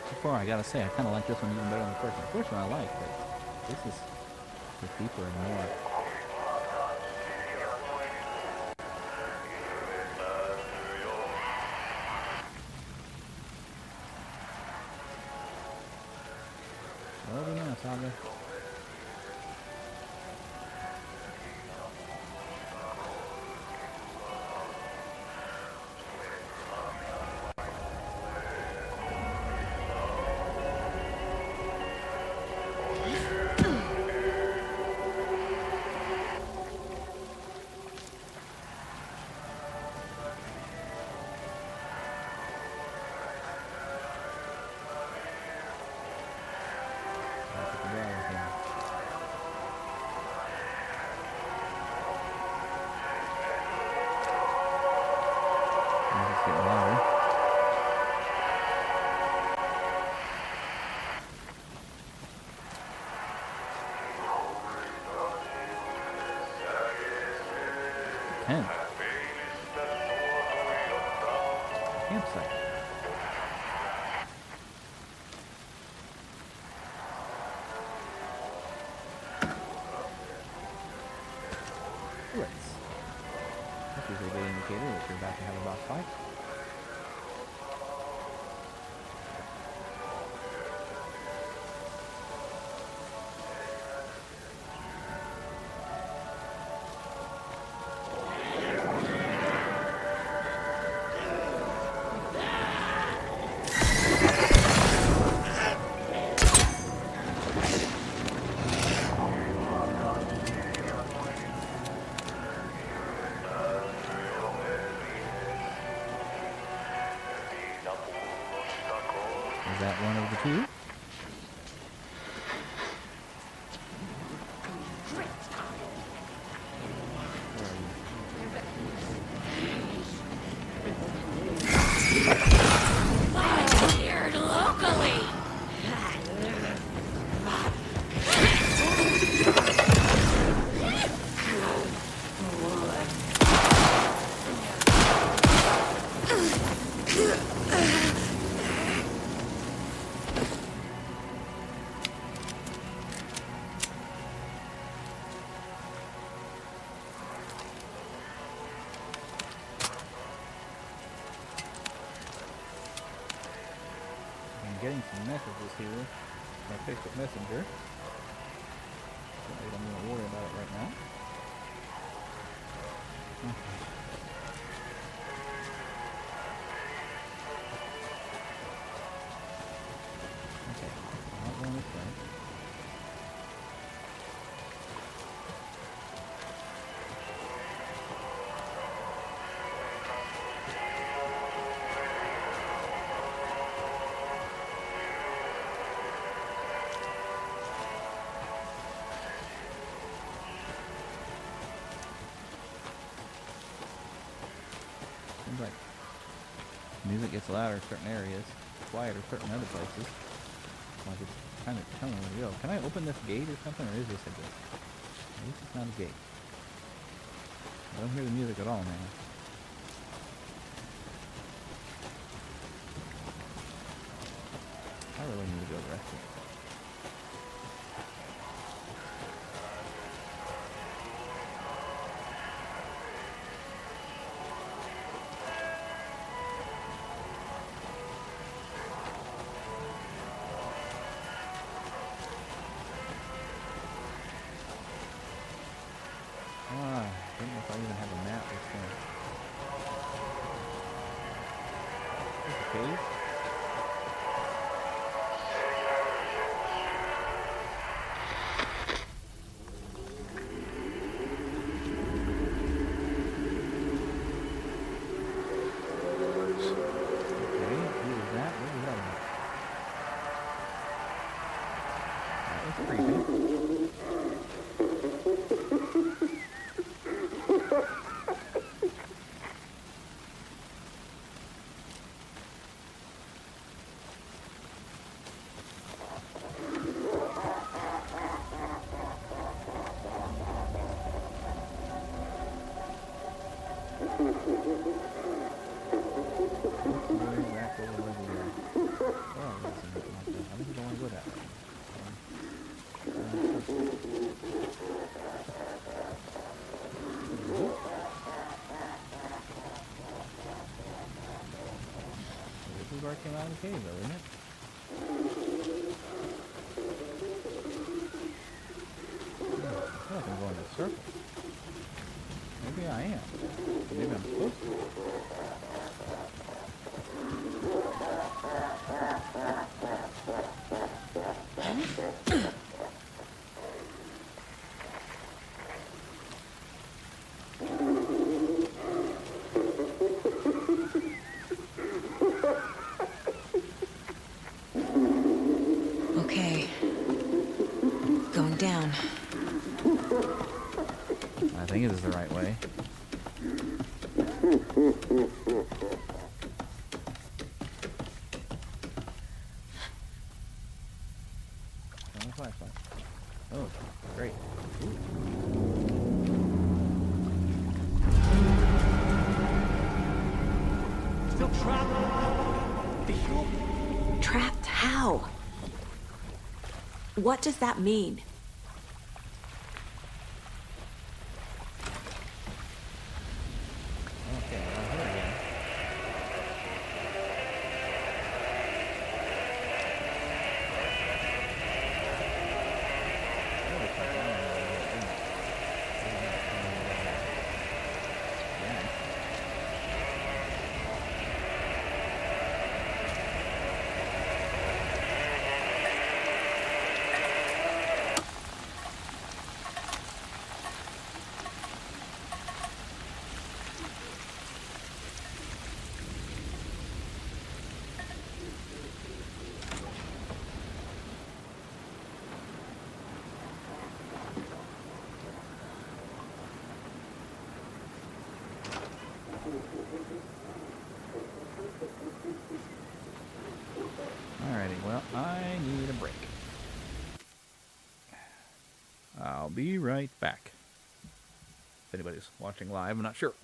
So far, I gotta say, I kind of like this one even better than the first one. The first one I like, but this is just deeper and more. Over now, Saga. Campsite. Bullets. This is a good indicator that you're about to have a boss fight. that one of the two? Here locally. I'm getting some messages here. My Facebook Messenger. I'm going to worry about it right now. Okay, not going this way. Seems like music gets louder in certain areas, quieter in certain other places. Like it's kind of telling me to go. Can I open this gate or something, or is this a gate? This is not a gate. I don't hear the music at all now. I really need to go to the restroom. I don't know if I even have a map this time. Is this a cave? Okay, who was that? What was that about? That was creepy. This is where I came out of the cave, though, isn't it? I feel like I'm going in a circle. Maybe I am. Maybe I'm supposed to. Okay. Going down. I think this is the right way. Turn the flashlight. Oh, great. Still trapped. Trapped how? What does that mean? Okay, well, here again. Alrighty, well, I need a break. I'll be right back. If anybody's watching live, I'm not sure.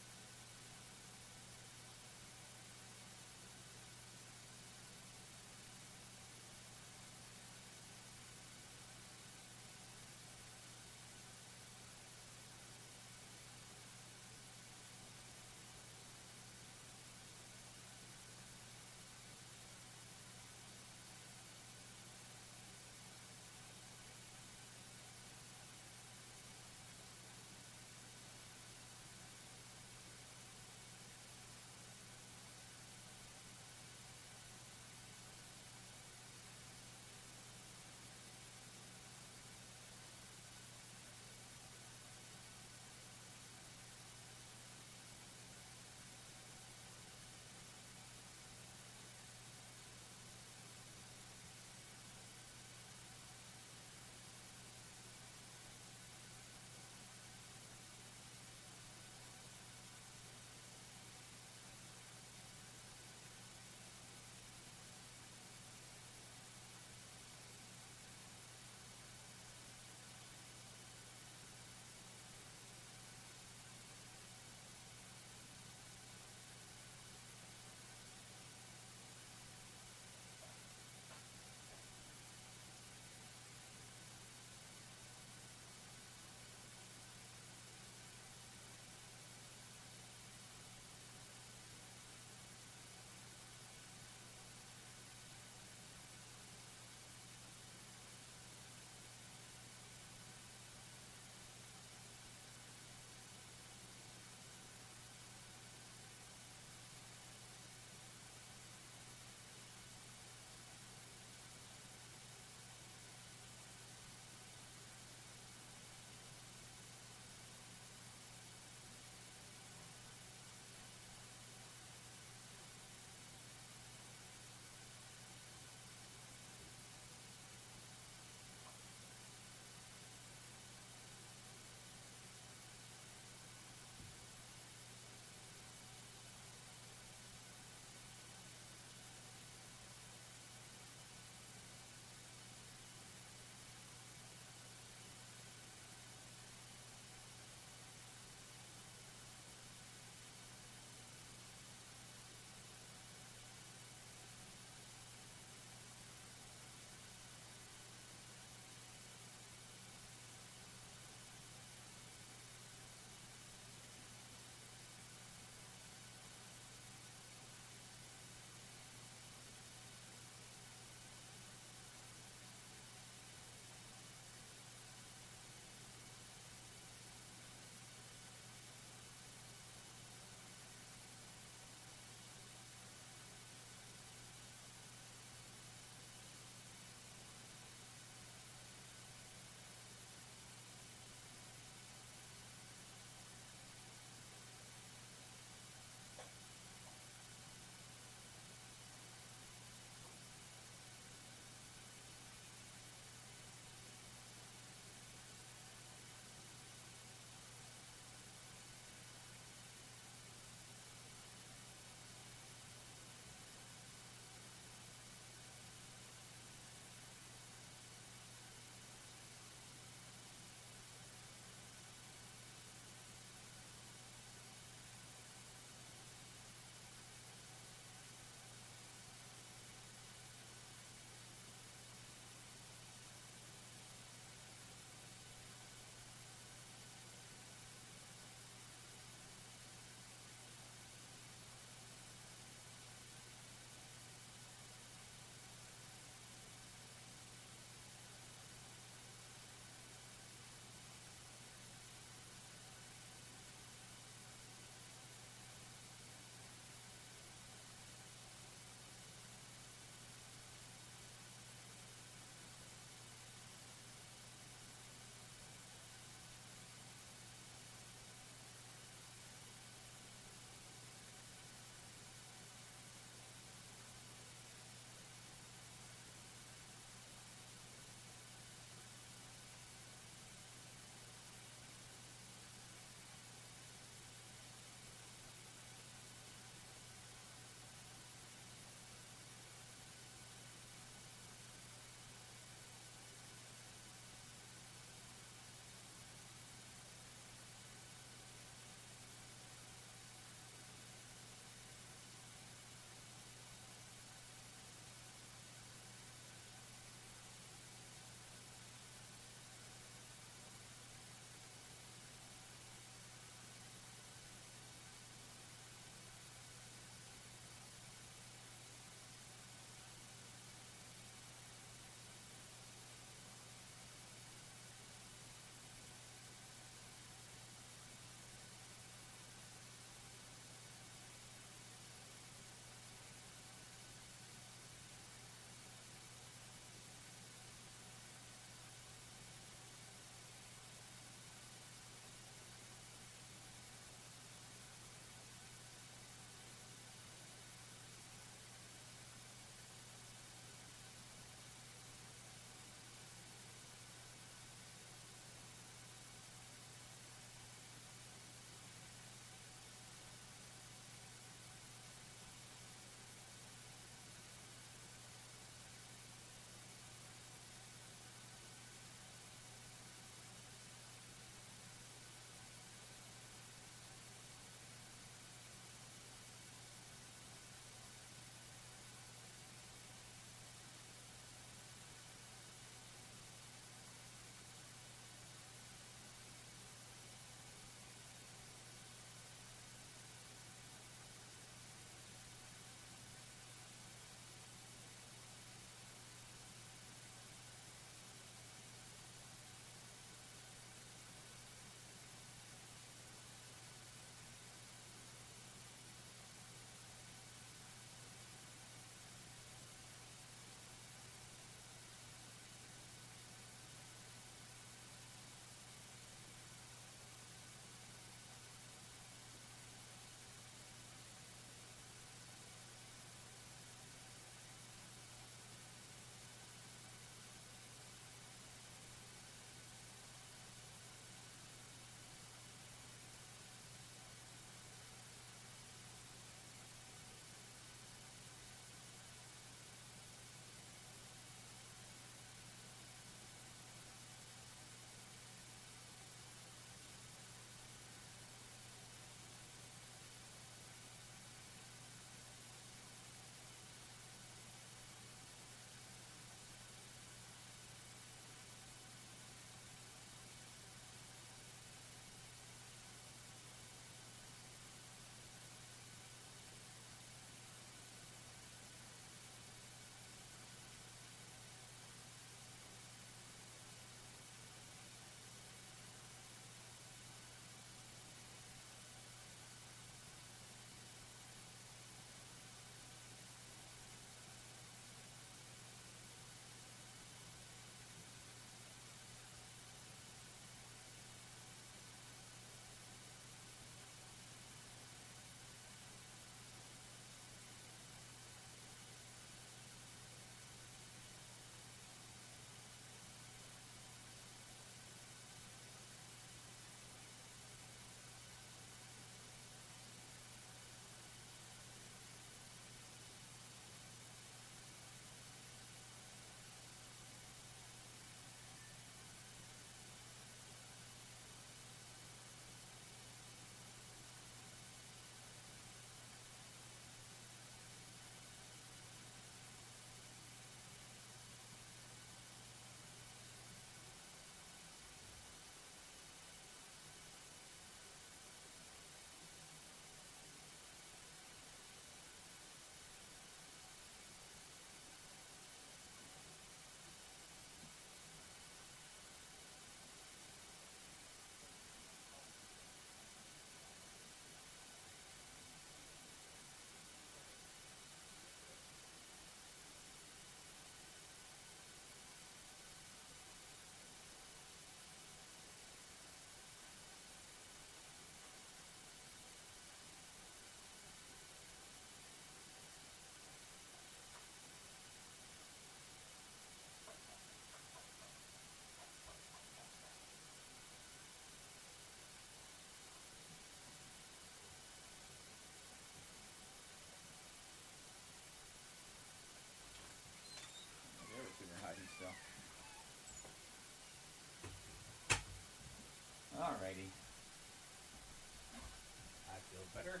better.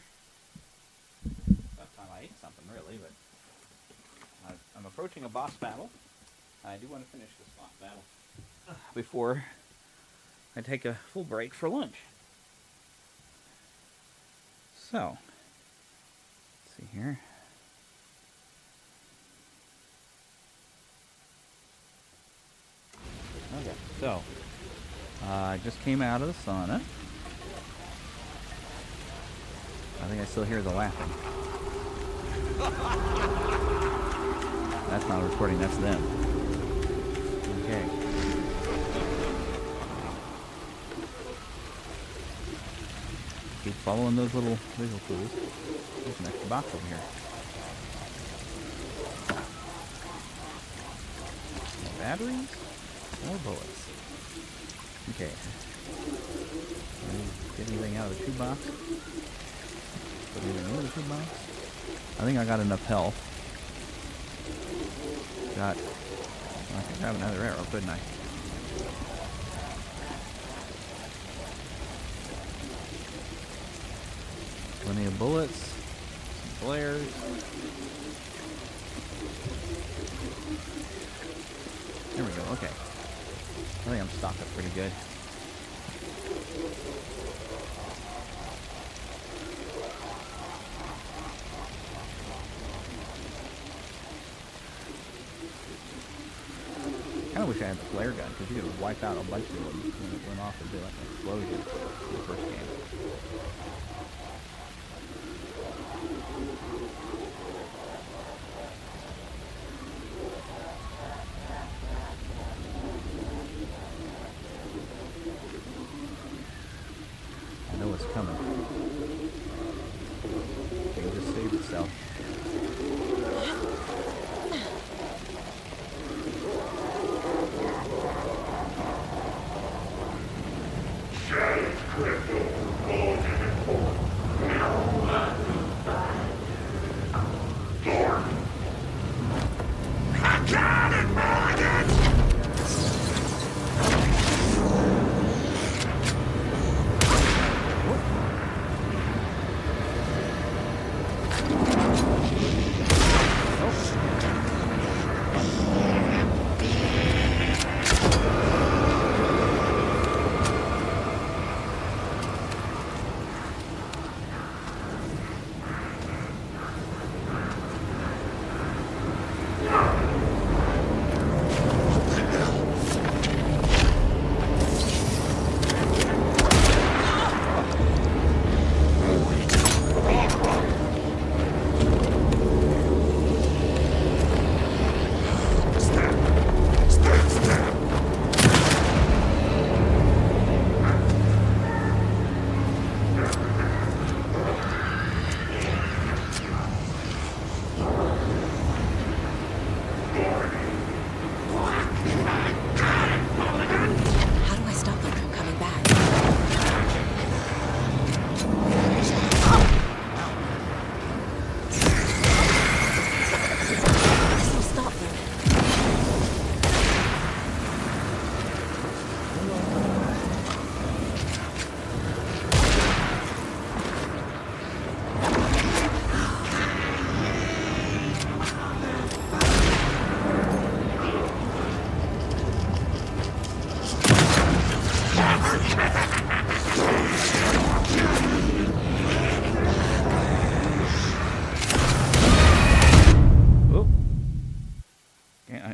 About time I ate something, really, but I'm approaching a boss battle. I do want to finish this boss battle before I take a full break for lunch. So, let's see here. Okay, so I just came out of the sauna. I think I still hear the laughing. That's not a recording, that's them. Okay. Keep following those little visual clues. There's an extra box over here. More batteries, more bullets. Okay. Get anything out of the shoebox? Put anything in the shoebox? I think I got enough health. I could grab another arrow, couldn't I? Plenty of bullets, some flares. There we go, okay. I think I'm stocked up pretty good. I kind of wish I had the flare gun, because you could wipe out a bunch of them when it went off and do like an explosion in the first game. I know it's coming. It'll just save itself.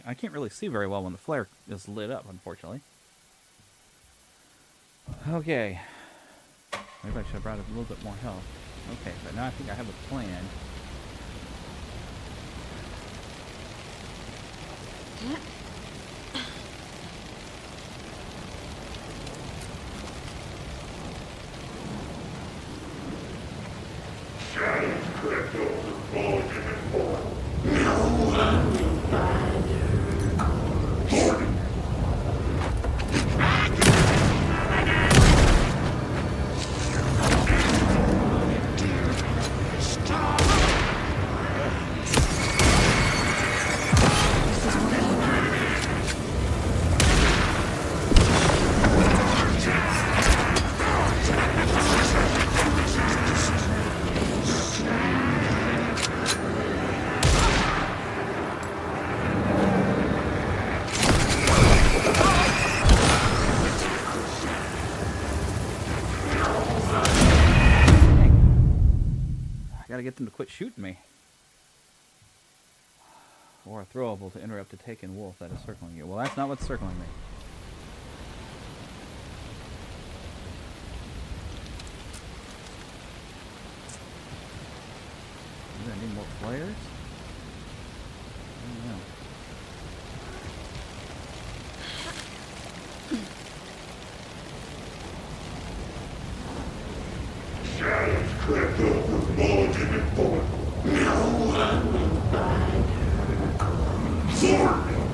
I can't really see very well when the flare is lit up, unfortunately. Okay. Maybe I should have brought a little bit more health. Okay, but now I think I have a plan. gotta get them to quit shooting me. Or a throwable to interrupt a taken wolf that is circling you. Well, that's not what's circling me. Do I need more flares? I don't know. Shadows crept over Mulligan and Thornton. No one will find her. Thornton!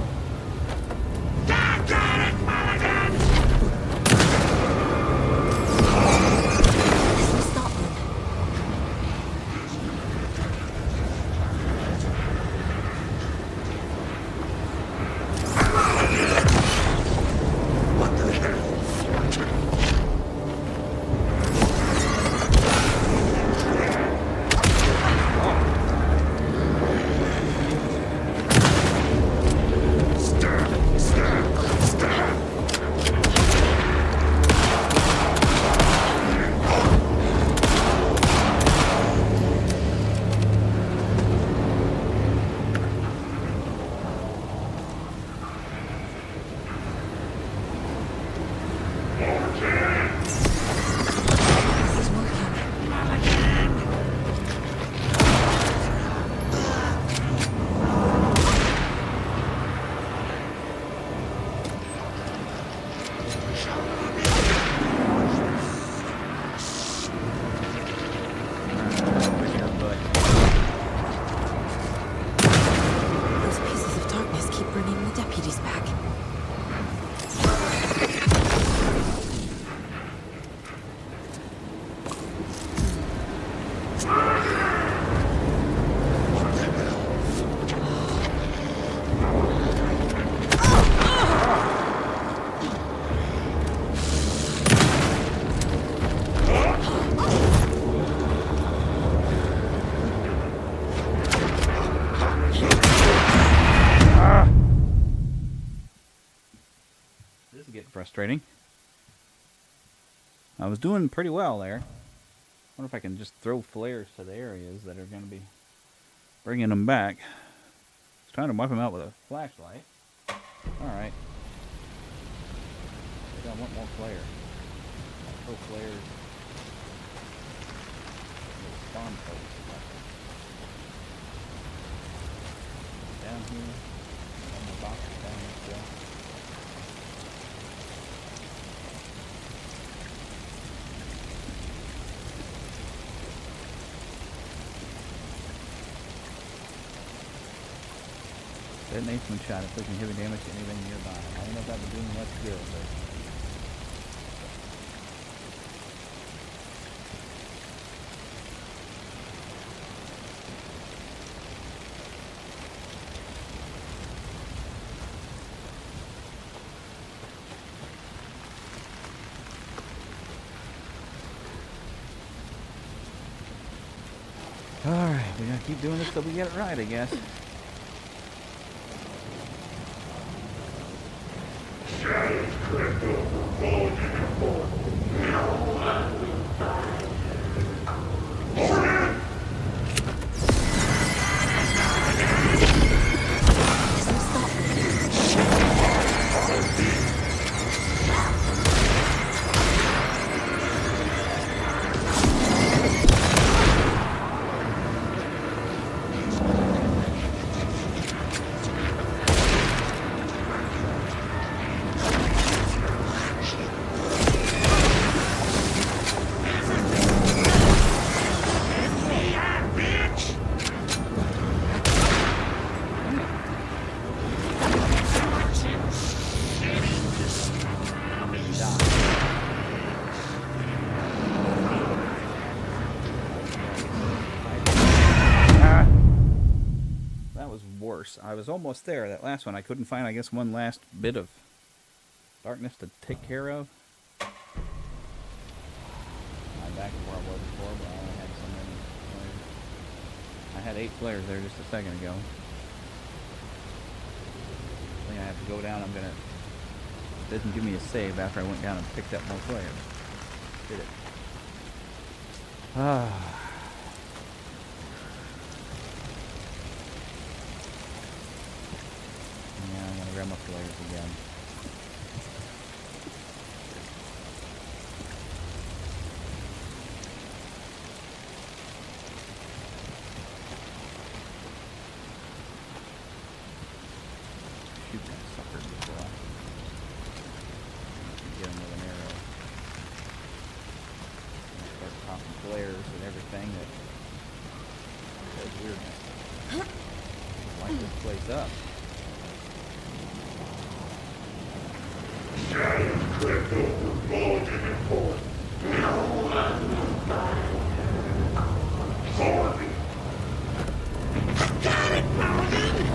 Doggone it, Mulligan! This will stop them. What the hell, Thornton? This is working. Those pieces of darkness keep bringing the deputies back. This is getting frustrating. I was doing pretty well there. Wonder if I can just throw flares to the areas that are going to be bringing them back. I was trying to wipe them out with a flashlight. Alright. I think I want more flares. I'll throw flares. Spawn posts. Down here. On the box down here. Detonation when shot, inflicting heavy damage to anything nearby. I don't know if that would do much good, but... Alright, we gotta keep doing this till we get it right, I guess. Shadows crept over Mulligan and Thornton. No one will find her. Thornton! This will stop them. I was almost there. That last one, I couldn't find, I guess, one last bit of darkness to take care of. I'm back to where I was before, but I only had so many flares. I had 8 flares there just a second ago. I think I have to go down. I'm gonna... It didn't give me a save after I went down and picked up more flares. Did it? grandma flares again. Shoot that sucker before I get him with an arrow. And start popping flares and everything that does weirdness. Light this place up. Giant clipped over Mulligan and Ford. No one will find Harvey. Got it, Mulligan!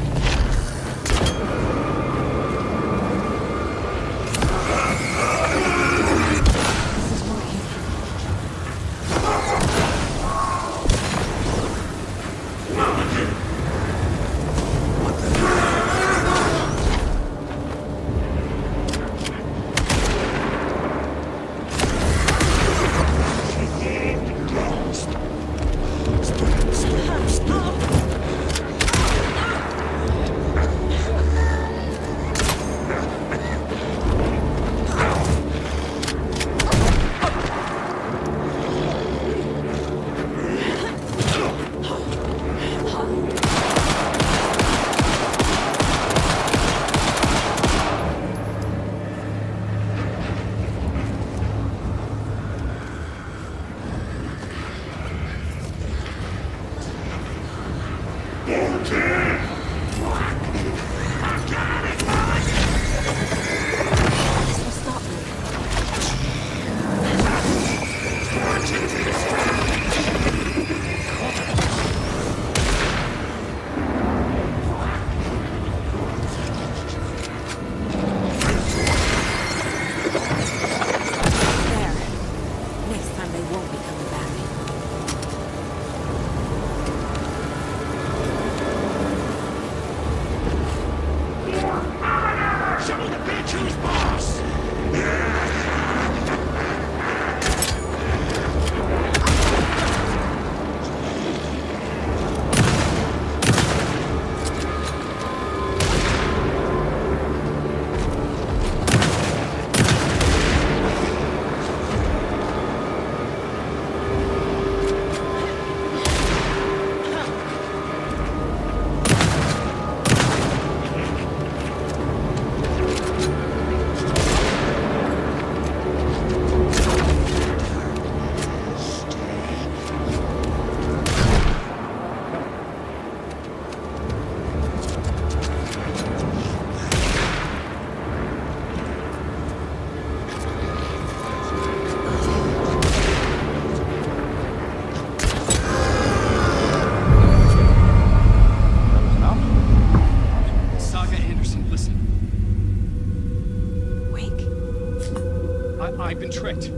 I've been tricked.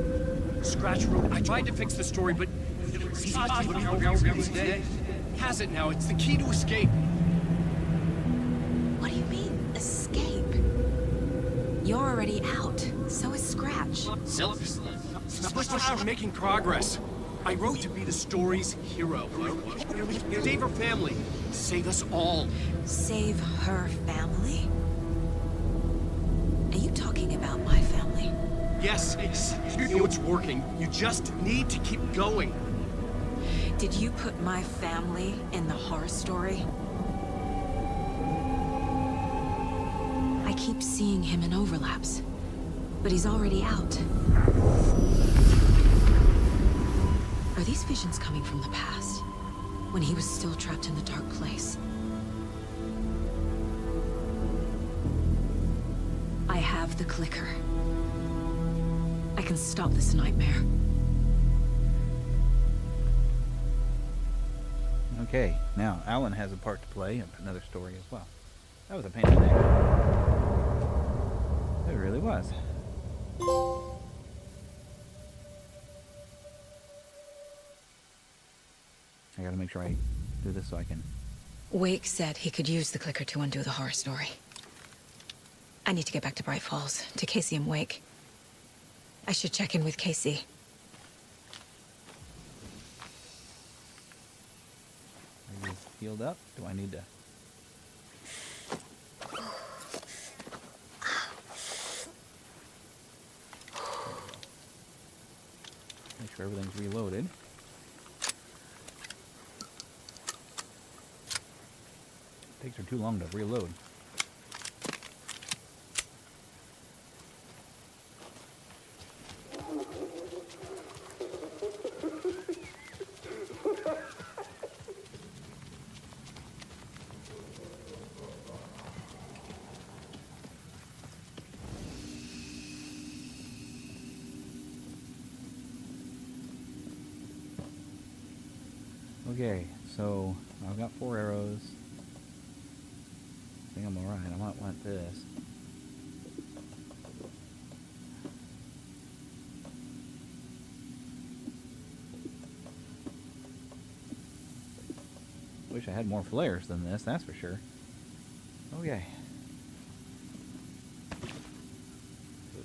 Scratch Road. I tried to fix the story, but has it now. It's the key to escape. What do you mean, escape? You're already out. So is Scratch. We're making progress. I wrote to be the story's hero. Save her family. Save us all. Save her family? Are you talking about my family? Yes, you know it's working. You just need to keep going. Did you put my family in the horror story? I keep seeing him in overlaps, but he's already out. Are these visions coming from the past, when he was still trapped in the dark place? I have the clicker. I can stop this nightmare. Okay, now Alan has a part to play in another story as well. That was a pain in the neck. It really was. I gotta make sure I do this so I can... Wake said he could use the clicker to undo the horror story. I need to get back to Bright Falls, to Casey and Wake. I should check in with Casey. Are you healed up? Do I need to... everything's reloaded. Takes her too long to reload. Okay, so I've got 4 arrows. I think I'm alright. I might want this. Wish I had more flares than this, that's for sure. Okay. So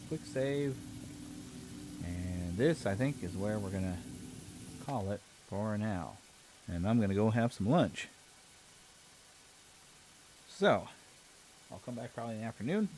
quick save. And this, I think, is where we're going to call it for now. And I'm going to go have some lunch. So, I'll come back probably in the afternoon.